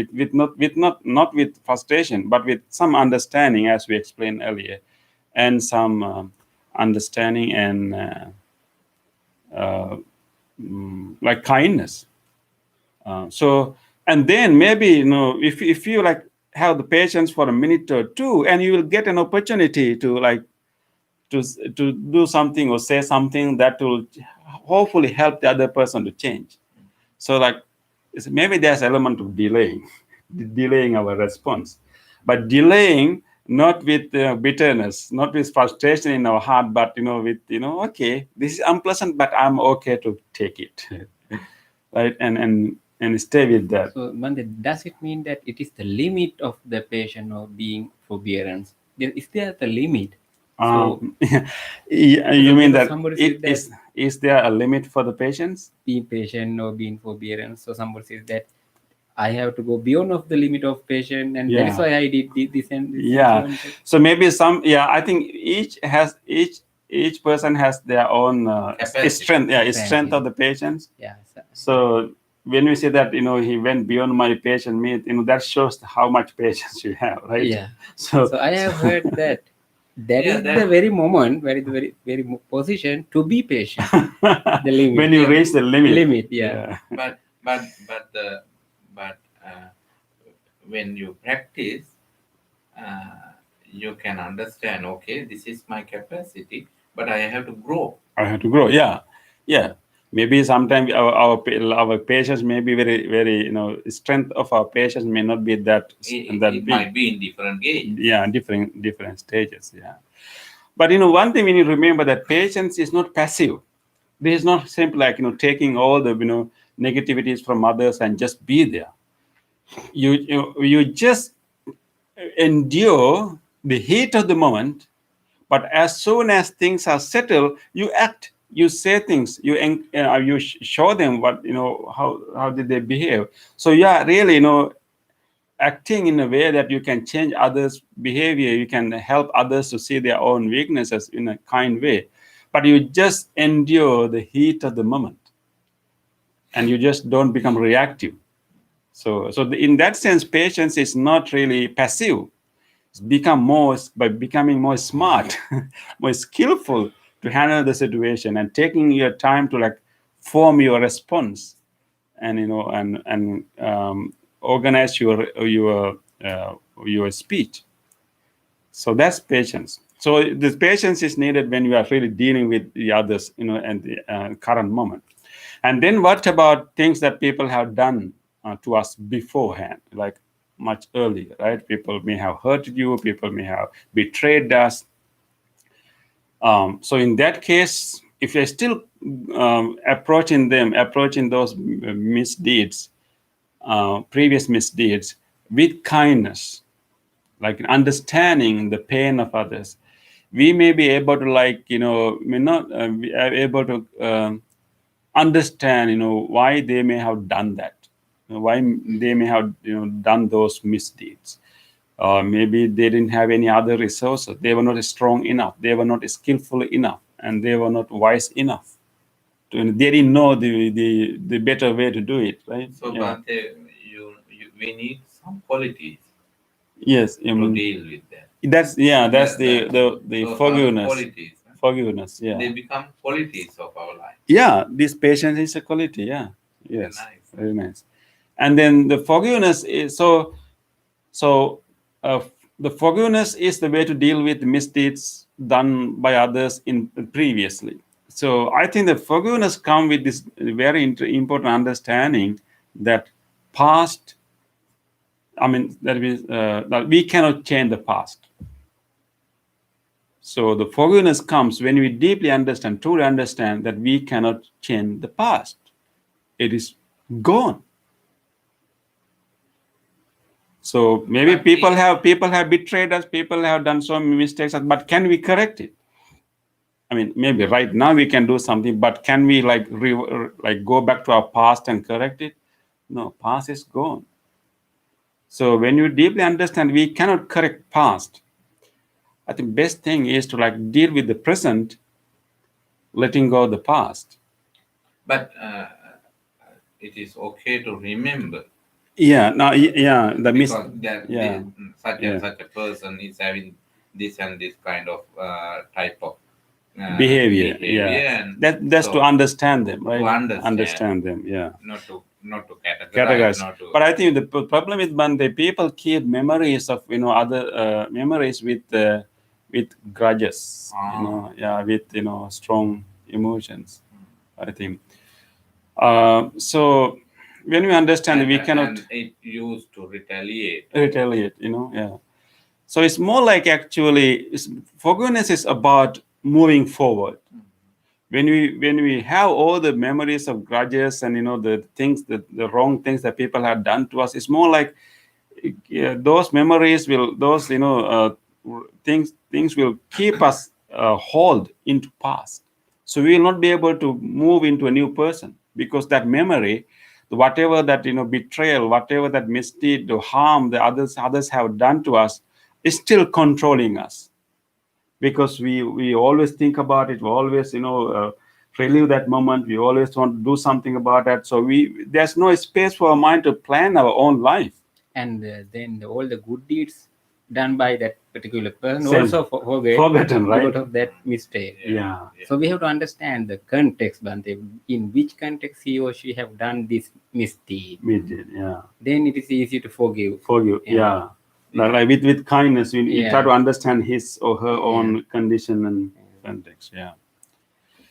not with frustration, but with some understanding, as we explained earlier, and some understanding and like kindness. So, and then maybe if you have the patience for a minute or two, and you will get an opportunity to to do something or say something that will hopefully help the other person to change. So maybe there's element of delaying our response, but delaying not with bitterness, not with frustration in our heart, but with okay, this is unpleasant, but I'm okay to take it, right, and stay with that. So, Bhante, does it mean that it is the limit of the patient of being forbearance? Is there the limit? So, You mean that somebody it says that is there a limit for the patients? being patient or being forbearance? So somebody says that I have to go beyond of the limit of patient, and that is Yeah. why I did this and this. Yeah. And so on. So maybe I think each person has their own Capacity. strength. Yeah, Strength, strength yeah. of the patients. Yeah. So when we say that he went beyond my patient meat, that shows how much patience you have, right? Yeah. So So I have heard that that Yeah, is that- the very moment, where is the very position to be patient. The limit. when you reach the limit. Limit, yeah. But when you practice, you can understand. Okay, this is my capacity, but I have to grow. I have to grow. Yeah. Maybe sometimes our patience may be very strength of our patience may not be that It big. might be in different gauge. Yeah, different stages. Yeah, but one thing we need to remember, that patience is not passive. This is not simply taking all the negativities from others and just be there. You just endure the heat of the moment, but as soon as things are settled, you act, you say things, you show them what how did they behave. So yeah, really acting in a way that you can change others' behavior, you can help others to see their own weaknesses in a kind way, but you just endure the heat of the moment, and you just don't become reactive. So in that sense, patience is not really passive. It's by becoming more smart, more skillful to handle the situation, and taking your time to like form your response, and organize your speech. So that's patience. So this patience is needed when you are really dealing with the others, and the current moment. And then what about things that people have done to us beforehand, like much earlier, right? People may have hurt you, people may have betrayed us. So in that case, if you're still approaching those misdeeds, previous misdeeds, with kindness, like understanding the pain of others, we may be able to may not be able to understand why they may have done that, why they may have done those misdeeds. Maybe they didn't have any other resources, they were not strong enough, they were not skillful enough, and they were not wise enough they didn't know the better way to do it, right? So, Bhante, we need some qualities Yes, to deal with that. that's the Those forgiveness. are the qualities. Forgiveness, yeah. They become qualities of our life. Yeah, this patience is a quality, yeah. Yes, Very nice. very nice. And then the forgiveness is the forgiveness is the way to deal with misdeeds done by others in previously. So I think that forgiveness comes with this very important understanding that past, that we cannot change the past. So the forgiveness comes when we deeply understand, truly understand that we cannot change the past. It is gone. So maybe people have betrayed us, people have done so many mistakes, but can we correct it? Maybe right now we can do something, but can we go back to our past and correct it? No, past is gone. So when you deeply understand we cannot correct past, I think best thing is to deal with the present, letting go of the past. But it is okay to remember. Yeah, no, yeah, such a person is having this and this kind of type of behavior. Yeah, and that's to understand them, right? To understand them, yeah. Not to categorize. But I think the problem with Bhante, people keep memories of other memories with grudges, with strong emotions. I think so. When we understand, we cannot. And it used to retaliate. Yeah. So it's more like forgiveness is about moving forward. When we have all the memories of grudges and the things the wrong things that people have done to us, it's more like those memories will things will keep us hold into past. So we will not be able to move into a new person, because that memory, whatever that betrayal, whatever that misdeed or harm the others have done to us, is still controlling us. Because we always think about it, we always relive that moment, we always want to do something about that. So there's no space for our mind to plan our own life. And then all the good deeds done by that particular person Same. also Forgotten, right? Because of that mistake. Yeah. So we have to understand the context, Bhante, in which context he or she have done this misdeed. Yeah. Then it is easy to forgive. Yeah. Like with kindness, you try to understand his or her own condition and context. Yeah.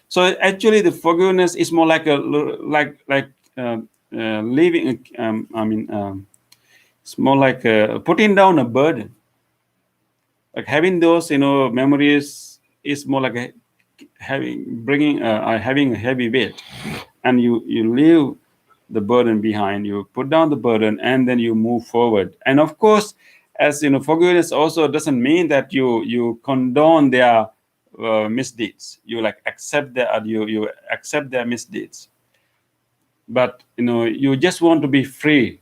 So actually, the forgiveness is more like leaving. It's more like putting down a burden. Like having those memories is more like having a heavy weight, and you leave the burden behind. You put down the burden, and then you move forward. And of course, as forgiveness also doesn't mean that you condone their misdeeds. You accept you accept their misdeeds, but you just want to be free.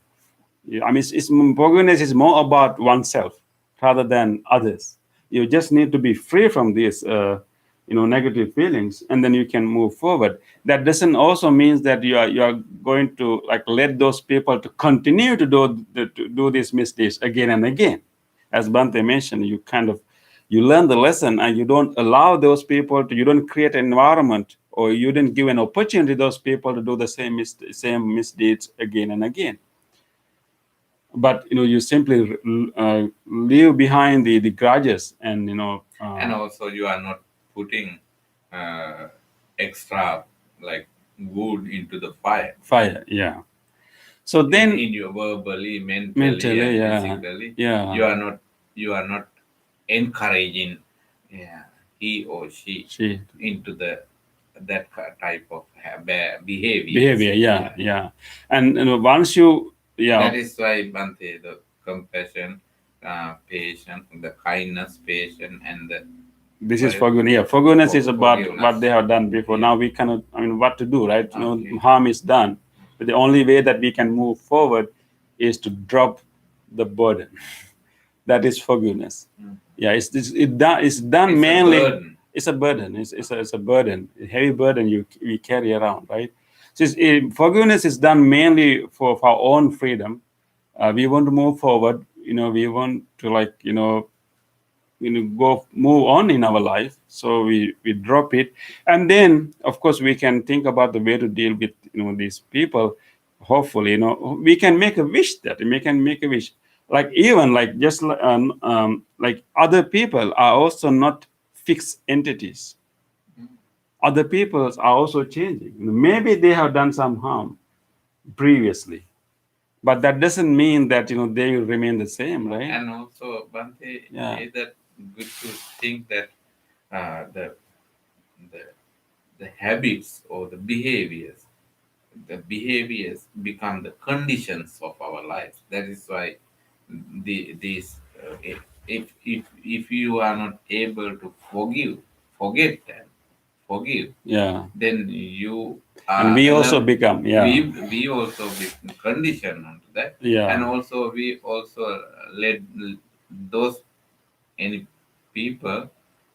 Forgiveness is more about oneself rather than others. You just need to be free from these negative feelings, and then you can move forward. That doesn't also mean that you are going to let those people to continue to do these misdeeds again and again. As Bhante mentioned, you kind of you learn the lesson and you don't allow those people to, you don't create an environment, or you didn't give an opportunity to those people to do the same misdeeds again and again. But you simply leave behind the grudges, and And also, you are not putting extra like wood into the fire. fire. Yeah. So then In your verbally, mentally, mentally, and yeah, physically, yeah, you are not encouraging, yeah, he or she she into that type of behavior. behavior, yeah. And once you, That yeah, is why, Bante, the compassion, patience, the kindness, patience, and the this is what forgiveness. Yeah, forgiveness is about what forgiveness. they have done before. Yeah. Now we cannot, I mean, what to do, right? Okay. Harm is done, but the only way that we can move forward is to drop the burden. That is forgiveness. Yeah, it's done It's a mainly. burden. It's a burden. It's a burden, a heavy burden we carry around, right? So forgiveness is done mainly for our own freedom. We want to move forward. We want to, like, go move on in our life, so we drop it. And then of course we can think about the way to deal with these people. Hopefully we can make a wish, that we can make a wish, like, even like, just like, other people are also not fixed entities. Other peoples are also changing. Maybe they have done some harm previously, but that doesn't mean that they will remain the same, right? And also, Bante, Yeah. is that good to think that uh, the the the habits or the behaviors become the conditions of our lives. That is why if you are not able to forget and forgive, Yeah. then you And are we also become, yeah. we also be conditioned onto that. Yeah. And also we also let those any people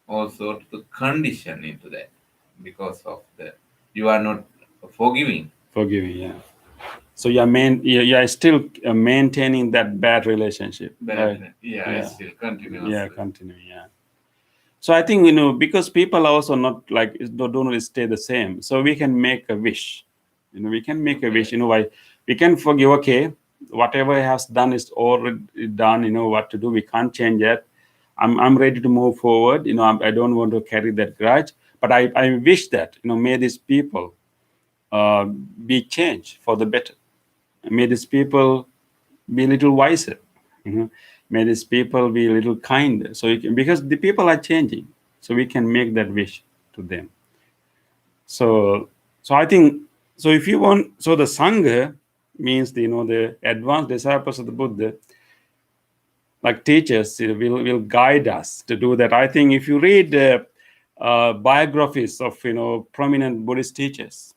also to condition into that, because of the you are not forgiving. Forgiving, yeah. So you're still maintaining that bad relationship, right? Yeah, Yeah. it's still continuously. Yeah, continue, yeah. So I think because people are also not, like, don't stay the same, so we can make a wish. We can make a wish. Why we can forgive? Okay, whatever has done is already done. What to do? We can't change it. I'm ready to move forward. I don't want to carry that grudge. But I wish that may these people be changed for the better. May these people be a little wiser. May these people be a little kinder. So because the people are changing, so we can make that wish to them. So I think, so if you want, so the Sangha means the advanced disciples of the Buddha, like teachers, will guide us to do that. I think if you read biographies of prominent Buddhist teachers,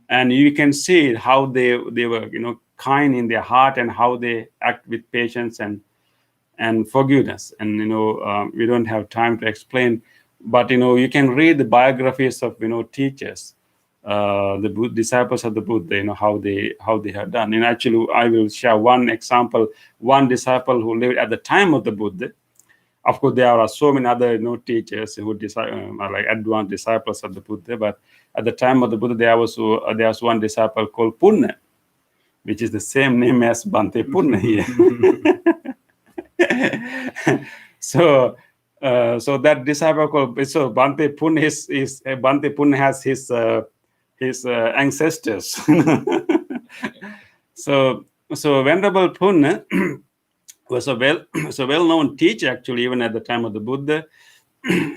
and you can see how they were kind in their heart, and how they act with patience and forgiveness. And we don't have time to explain, but you can read the biographies of teachers, the disciples of the Buddha, how they have done. And actually, I will share one example. One disciple who lived at the time of the Buddha. Of course, there are so many other teachers who are like advanced disciples of the Buddha. But at the time of the Buddha, there was one disciple called Punna, which is the same name as Bante Punna here. So that disciple called Bante Punna is Bante Punna has his ancestors. So Venerable Punna was a well-known teacher, actually, even at the time of the Buddha.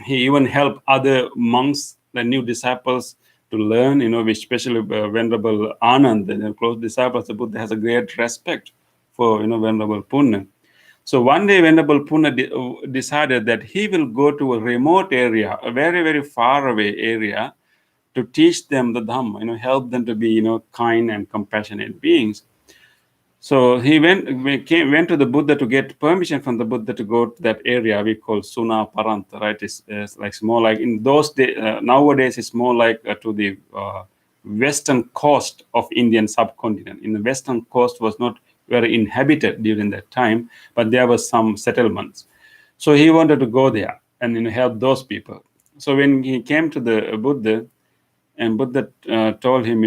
He even helped other monks, the new disciples, to learn, especially Venerable Anand, the close disciple of the Buddha, has a great respect for, Venerable Punna. So one day, Venerable Punna decided that he will go to a remote area, a very, very far away area, to teach them the Dhamma, help them to be, kind and compassionate beings. So he went to the Buddha to get permission from the Buddha to go to that area we call Suna Paranta, right? It's like more like in those days. Nowadays, it's more like to the western coast of Indian subcontinent. In the western coast was not very inhabited during that time, but there were some settlements. So he wanted to go there and help those people. So when he came to the Buddha, and Buddha told him,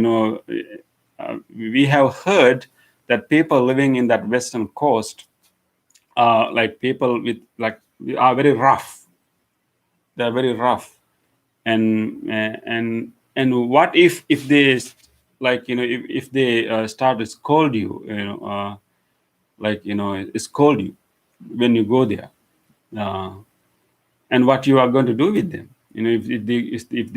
we have heard that people living in that western coast, like people with like are very rough. They are very rough, and what if they like if they start to scold you, like scold you when you go there, uh, and what you are going to do with them, if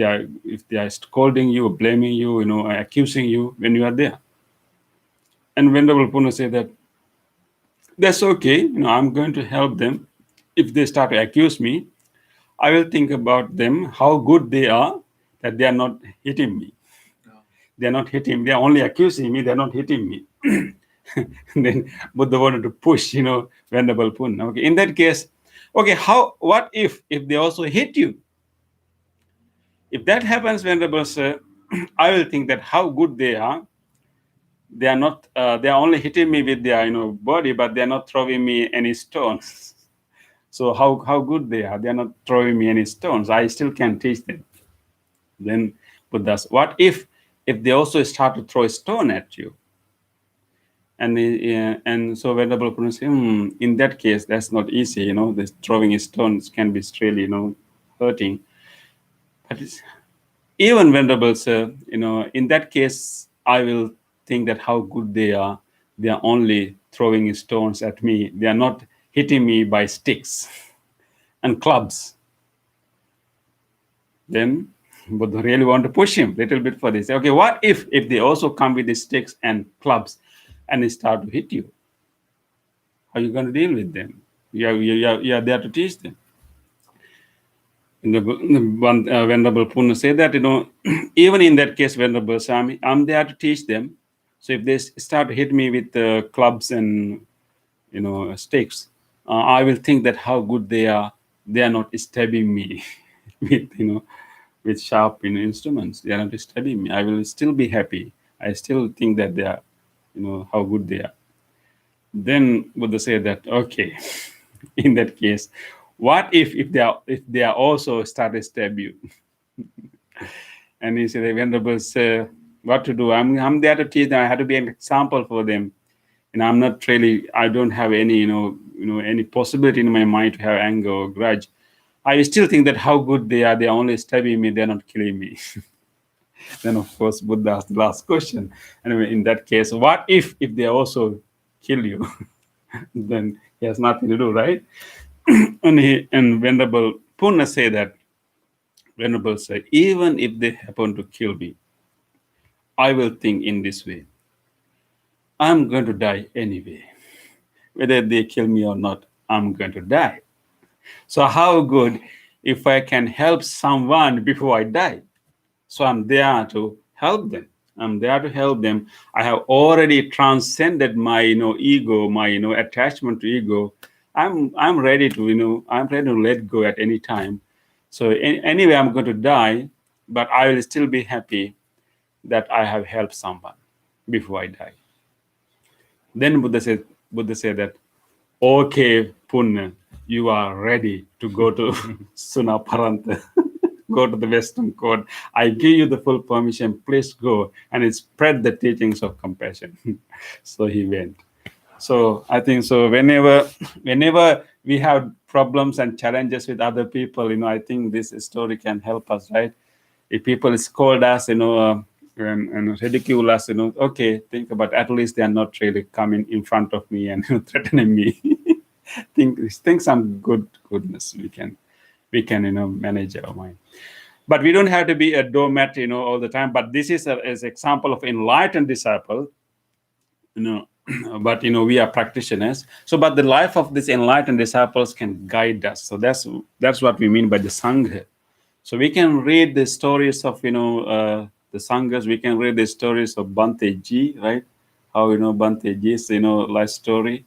they are scolding you, blaming you, accusing you when you are there. And Venerable Puna said that that's okay, I'm going to help them. If they start to accuse me, I will think about them, how good they are, that they are not hitting me. They are not hitting me. They are only accusing me. They are not hitting me. And then Buddha wanted to push, Venerable Puna. Okay, in that case, okay, what if they also hit you? If that happens, Venerable Sir, I will think that how good they are. They are not. They are only hitting me with their, body, but they are not throwing me any stones. So how good they are. They are not throwing me any stones. I still can teach them. Then Buddha, what if they also start to throw a stone at you? And so Venerable Puna said, in that case, that's not easy. The throwing stones can be really, hurting. But even Venerable Sir, in that case, I will think that how good they are. They are only throwing stones at me. They are not hitting me by sticks and clubs. Then Buddha really want to push him a little bit for this. Okay, what if they also come with the sticks and clubs and they start to hit you? How are you going to deal with them? You are there to teach them. Venerable Puna said that, even in that case, Venerable Swami, I'm there to teach them. So if they start to hit me with clubs and, sticks, I will think that how good they are. They are not stabbing me with sharp, instruments. They are not stabbing me. I will still be happy. I still think that they are, how good they are. Then Buddha said that, okay, in that case, what if they are also start to stab you? And he said, Venerable Sir, what to do? I'm there to teach them. I have to be an example for them. And I'm not really, I don't have any, any possibility in my mind to have anger or grudge. I still think that how good they are. They are only stabbing me. They're not killing me. Then, of course, Buddha asked the last question. Anyway, in that case, what if they also kill you? Then he has nothing to do, right? And Venerable Puna say that, Venerable said, even if they happen to kill me, I will think in this way. I'm going to die anyway. Whether they kill me or not, I'm going to die. So how good if I can help someone before I die? So I'm there to help them. I'm there to help them. I have already transcended my, ego, my, attachment to ego. I'm ready to, I'm ready to let go at any time. So anyway, I'm going to die, but I will still be happy that I have helped someone before I die. Then Buddha said that, okay, Punna, you are ready to go to Sunaparanta, go to the Western court. I give you the full permission. Please go and spread the teachings of compassion. So he went. So I think so. Whenever we have problems and challenges with other people, I think this story can help us, right? If people scold us, and ridicule us, okay, think about at least they are not really coming in front of me and threatening me. think some goodness we can manage our mind. But we don't have to be a doormat, all the time. But this is as example of enlightened disciple, but we are practitioners. So, but the life of these enlightened disciples can guide us. So that's what we mean by the Sangha. So we can read the stories of the Sanghas. We can read the stories of Bhante Ji, right? How Bhante Ji's life story.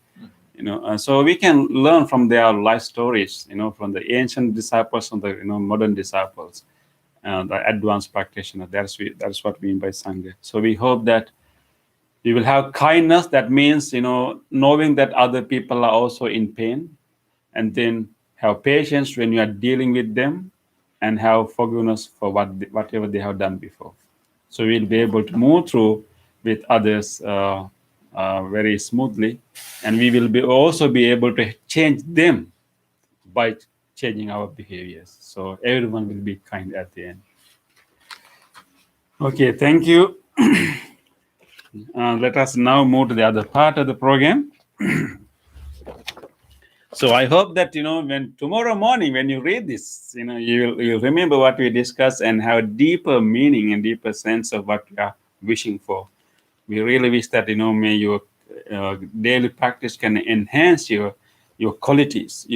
So we can learn from their life stories. From the ancient disciples and the modern disciples, the advanced practitioner. That's what we mean by Sangha. So we hope that we will have kindness. That means knowing that other people are also in pain, and then have patience when you are dealing with them, and have forgiveness for whatever they have done before. So we'll be able to move through with others very smoothly, and we will also be able to change them by changing our behaviors. So everyone will be kind at the end. Okay, thank you. Let us now move to the other part of the program. So I hope that when tomorrow morning when you read this, you'll remember what we discussed and have a deeper meaning and deeper sense of what we are wishing for. We really wish that may your daily practice can enhance your qualities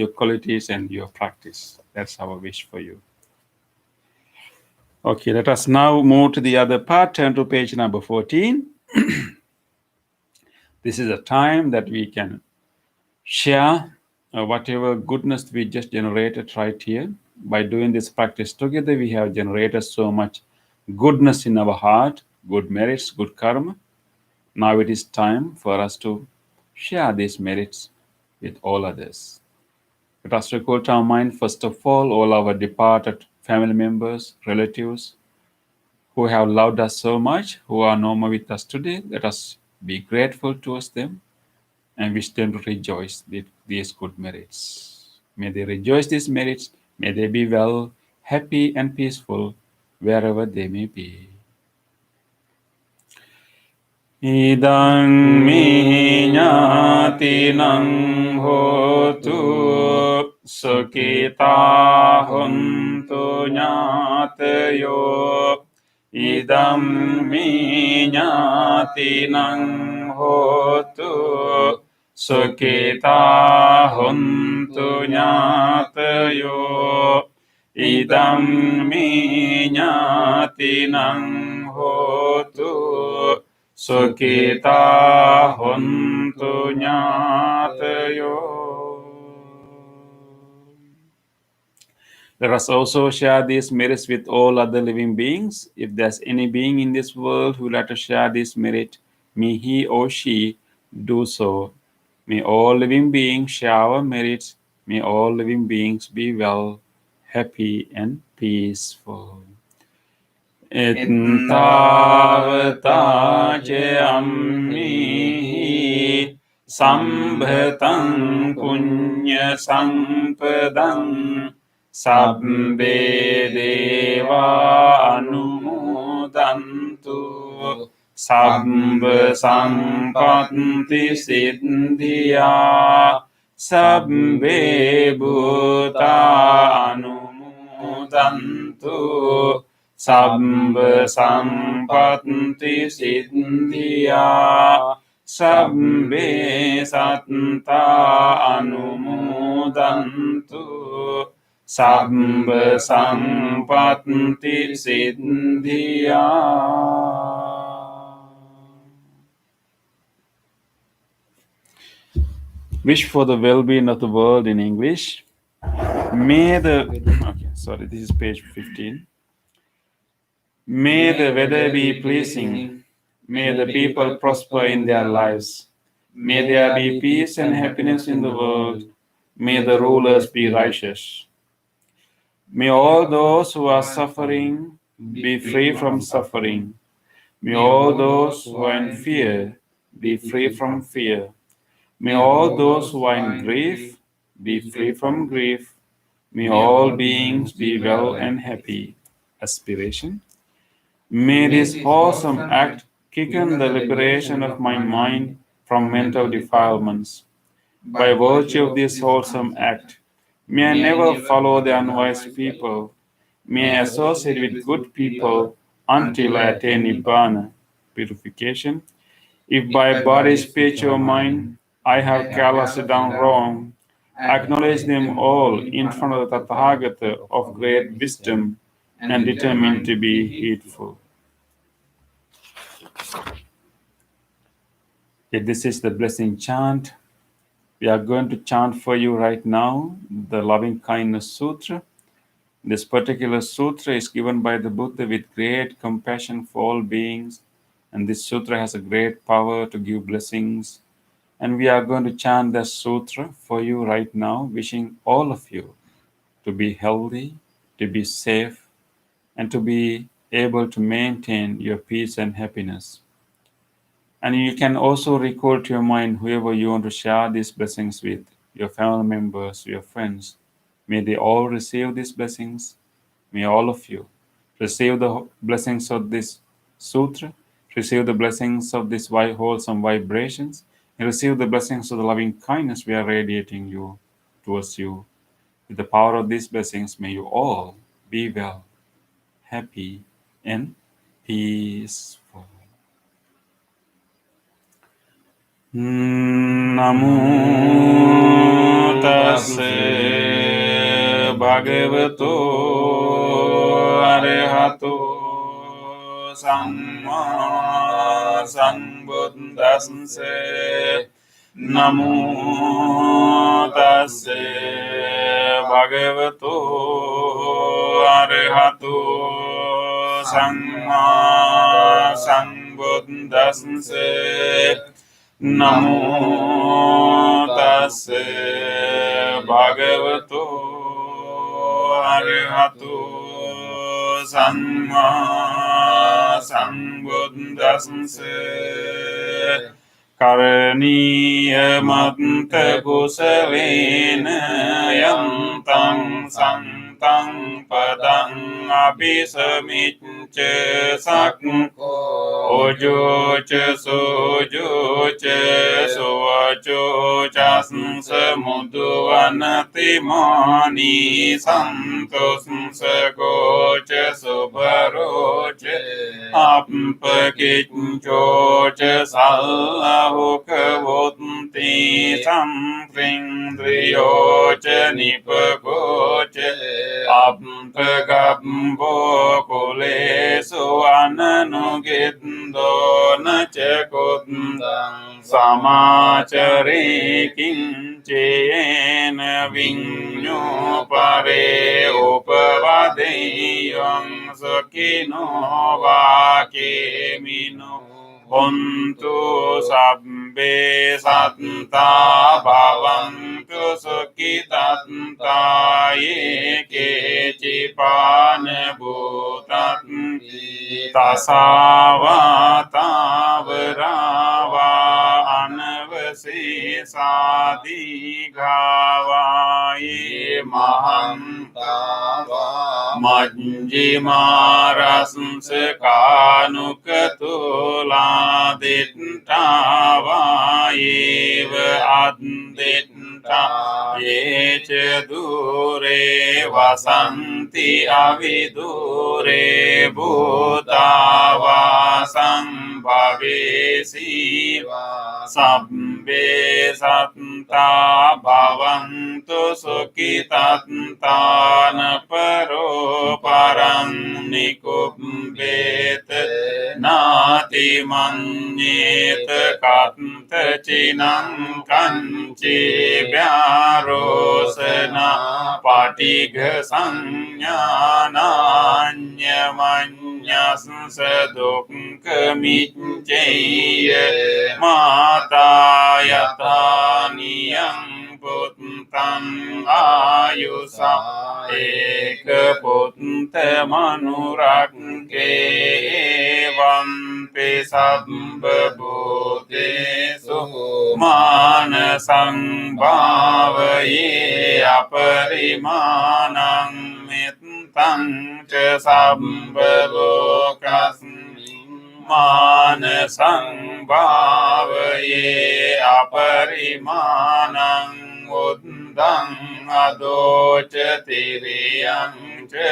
and your practice. That's our wish for you. Okay, let us now move to the other part. Turn to page number 14. This is a time that we can share whatever goodness we just generated right here. By doing this practice together, we have generated so much goodness in our heart, good merits, good karma. Now it is time for us to share these merits with all others. Let us recall to our mind, first of all our departed family members, relatives, who have loved us so much, who are no more with us today. Let us be grateful towards them and wish them to rejoice with these good merits. May they rejoice these merits. May they be well, happy, and peaceful wherever they may be. Idang mi ñātinang hotu sukita huntu ñātayo. Idam mi ñātinang hotu sukita huntu ñātayo. Idam mi ñātinang hotu Sukita huntu ñātayo. Let us also share these merits with all other living beings. If there's any being in this world who would like to share this merit, may he or she do so. May all living beings share our merits. May all living beings be well, happy, and peaceful. Ettavata ce ammihi sambhatam punya sampadam sabbe deva anumodantu sabba sampatti siddhya sabbe bhuta anumodantu Sabba sampatti siddhya sabbe satta anumodantu sabba sampatti siddhya. Wish for the well-being of the world in English. This is page 15. May the weather be pleasing. May the people prosper in their lives. May there be peace and happiness in the world. May the rulers be righteous. May all those who are suffering be free from suffering. May all those who are in fear be free from fear. May all those who are in grief be free from grief. May all beings be well and happy. Aspiration. May this wholesome act quicken the liberation of my mind from mental defilements. By virtue of this wholesome act, may I never follow the unwise people. May I associate with good people until I attain Nibbana, purification. If by body, speech, or mind I have carelessly done wrong, acknowledge them all in front of the Tathagata of great wisdom and determined to be heedful. This is the blessing chant. We are going to chant for you right now the Loving Kindness Sutra. This particular sutra is given by the Buddha with great compassion for all beings, and this sutra has a great power to give blessings And we are going to chant the sutra for you right now, wishing all of you to be healthy, to be safe, and to be able to maintain your peace and happiness. And you can also recall to your mind whoever you want to share these blessings with, your family members, your friends. May they all receive these blessings. May all of you receive the blessings of this sutra, receive the blessings of these wholesome vibrations, and receive the blessings of the loving kindness we are radiating you towards you. With the power of these blessings, may you all be well, happy, and peaceful. Namo tassa bhagavato arahato samma sambuddhassa. Namo tassa bhagavato arahato samma sambuddhassa. Namo tassa bhagavato arahato samma sambuddhassa. Karaniya matta kusalena yantang santang padang abhisamicca sakko ojo ca sojo ca suvaco casansa muduvanati mani santos sako ca subharo ca appakicho ca salahukavoti samprindriyo ca nipako ca appagabbo kulesu ananugindo na ca kundang samacare kincena vinyo pare upavadeyang sakino vakemino Hontu sabbe satta bhavantu sukhitatta ye kechipane bhutat tasavata vrava anavase sadi ghava ye mahantava majjima raskanukatula dittava eva additta ye ca dure vasanti avidure bhutava sambhavesi sabbe satta bhavantu sukhitattana paro parang nikumbet nati manyet katta chinam kanchi vyarosana patigha sanyananya manyas sadukka micceya mata yataniyam puttang ayusa eka putta manurake vampe sabba bhutesu manasang bhavaye aparimanang mittang ca sabba lokasmin manasang bhavaye aparimanang uddang adoca tiriyang ca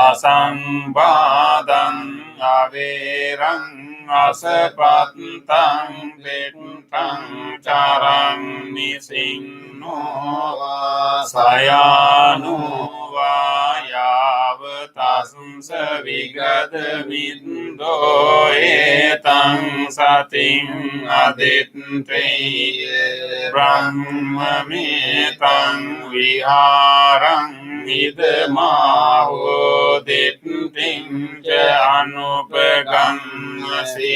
asambadang averang asapatang vittang carang nisingno sayano vayavatang สวิกตมินโดเอตังสติงอดิตติบรมเมตังวิหารังอิดมาโหติติงเจอนุปกัมมสี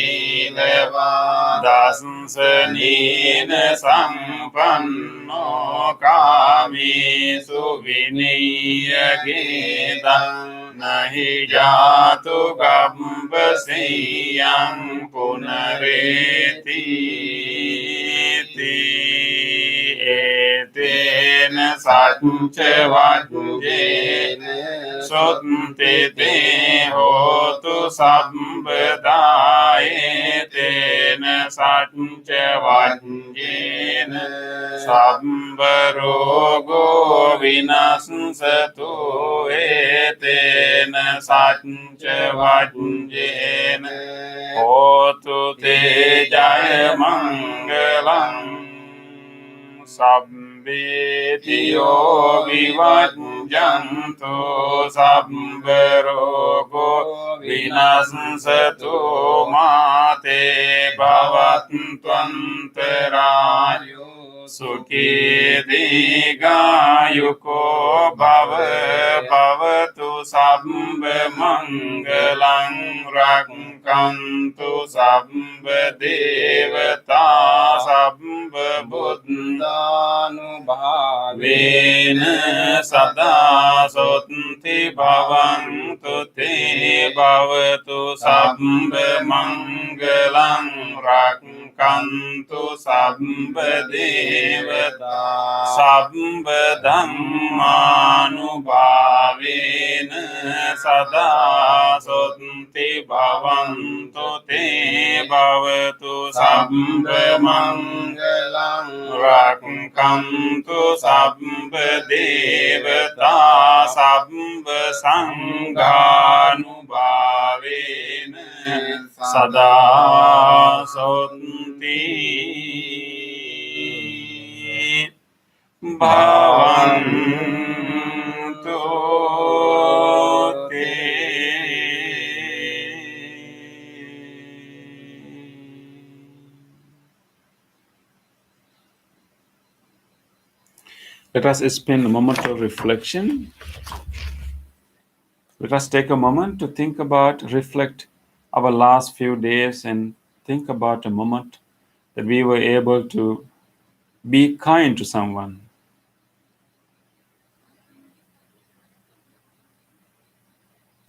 เลวาดัสสนีนสัมปันโนกามิสุวินิยเกตังนะหิจาตุกัปปสิยังปุณเรติติเอเตนะสัจเจวัจเจนะสุตติเตโหตุสัพพดาเอเตนะสัจเจวัจเจนะสัพพโรโกวินาศสตุเอเตนะสัจเจวัจเจนะโหตุเตจายมังคลังสัพพิติโยวิวัจจันตุสัพพโรโกวินาศสตุมาเตภวัตวันตรายโยสุขีติกายุโกภวะภวตุสัพพมังคลังรักขันตุสัพพเทวตาสัพพบุตตานุภาเวนะสัตตาสุตติภวันตุเตภวตุสัพพมังคลังรักขันตุสัพพเทวตาสัพพธัมมานุภาเวนะสัตตาสุตติภวันตุเตภวตุสัพพมังคลังรักขันตุสัพพเทวตาสัพพสังฆานุภาเวนะสดาสุตติภวันตุเต Let us spend a moment of reflection. Let us take a moment to think about, reflect our last few days and think about a moment that we were able to be kind to someone.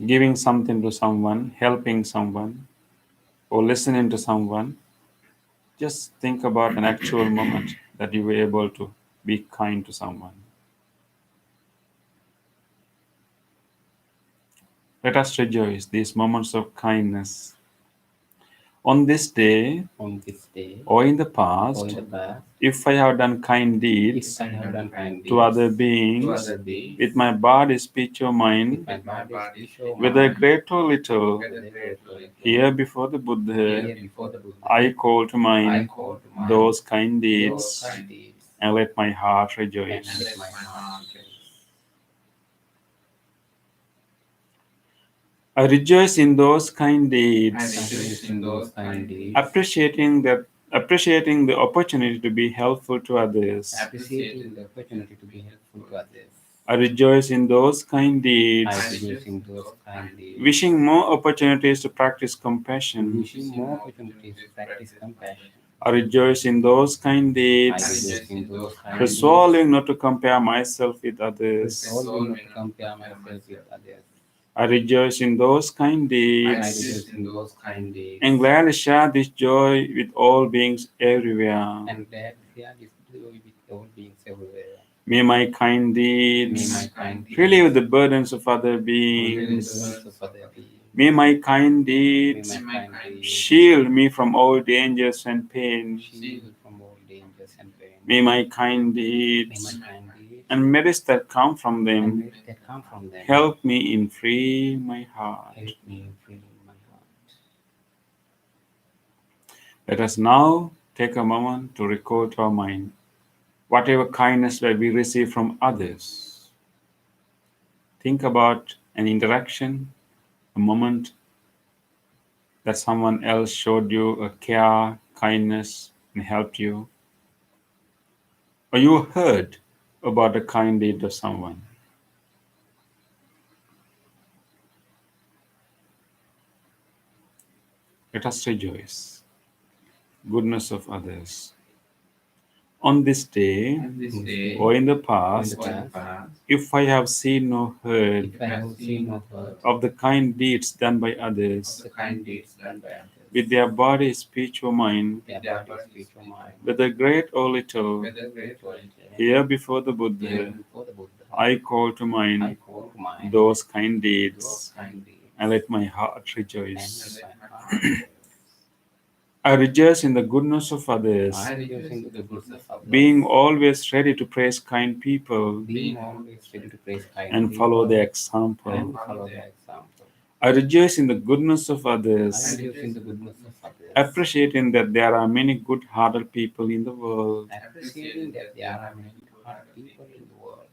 Giving something to someone, helping someone, or listening to someone. Just think about an actual moment that you were able to be kind to someone. Let us rejoice these moments of kindness. On this day, or in the past, if I have done kind deeds to other beings with my body, speech, or mind, whether great or little, here before the Buddha, I call to mind those kind deeds and let my heart rejoice. I rejoice in those kind deeds, appreciating the opportunity to be helpful to others. I rejoice in those kind deeds, wishing more opportunities to practice compassion. I rejoice in those kind deeds, resolving not to compare myself with others. I rejoice in those kind deeds and gladly share this joy with all beings everywhere. May my kind deeds relieve the burdens of other beings. May my kind deeds shield me from all dangers and pain. May my kind deeds and merits that come from them help me in freeing my heart. Let us now take a moment to recall to our mind whatever kindness that we receive from others. Think about an interaction moment that someone else showed you a care, kindness, and helped you, or you heard about a kind deed of someone. Let us rejoice. Goodness of others. On this day, or in the past, if I have seen or heard if I have seen or heard of the kind deeds done by others, the kind deeds done by others, with their body, speech, or mind, their body, speech, or mind, whether great or little, whether great or little, here before the here Buddha, before the Buddha, I call to I mind call to mind those kind those deeds, kind deeds, and let my heart and rejoice. let my heart rejoice. I rejoice in the goodness of others, I rejoice in the goodness of others, being always ready to praise kind people being always ready to praise kind and people follow their and example. follow their example. I rejoice in the goodness of I others, rejoice in the goodness of others, appreciating that there are many good-hearted people in the world. appreciating that there are many good people in the world.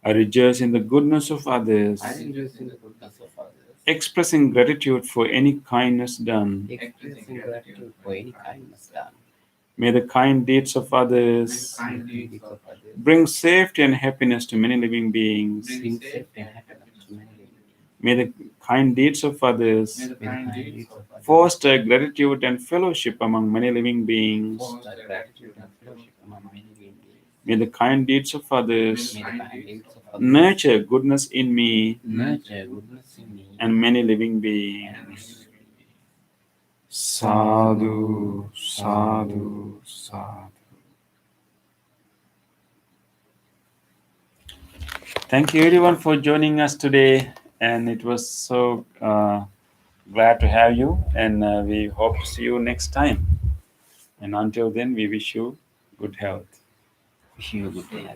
I rejoice in the goodness of I others, rejoice in the goodness of others, expressing gratitude for any kindness done. expressing gratitude for any kindness done. May the kind deeds of others May the deeds of others bring safety and happiness to many living beings. bring safety and happiness to many living beings. May the kind deeds of others May the kind deeds of others foster gratitude and fellowship among many living beings. foster gratitude and fellowship among many living beings. May the kind deeds of others May the kind deeds of others nurture goodness in me nurture goodness in me and many living and beings. many living beings. Sadhu, sadhu, sadhu. Thank you everyone for joining us today, and it was so glad to have you, and we hope to see you next time. And until then, we wish you good health. Wish you a good day.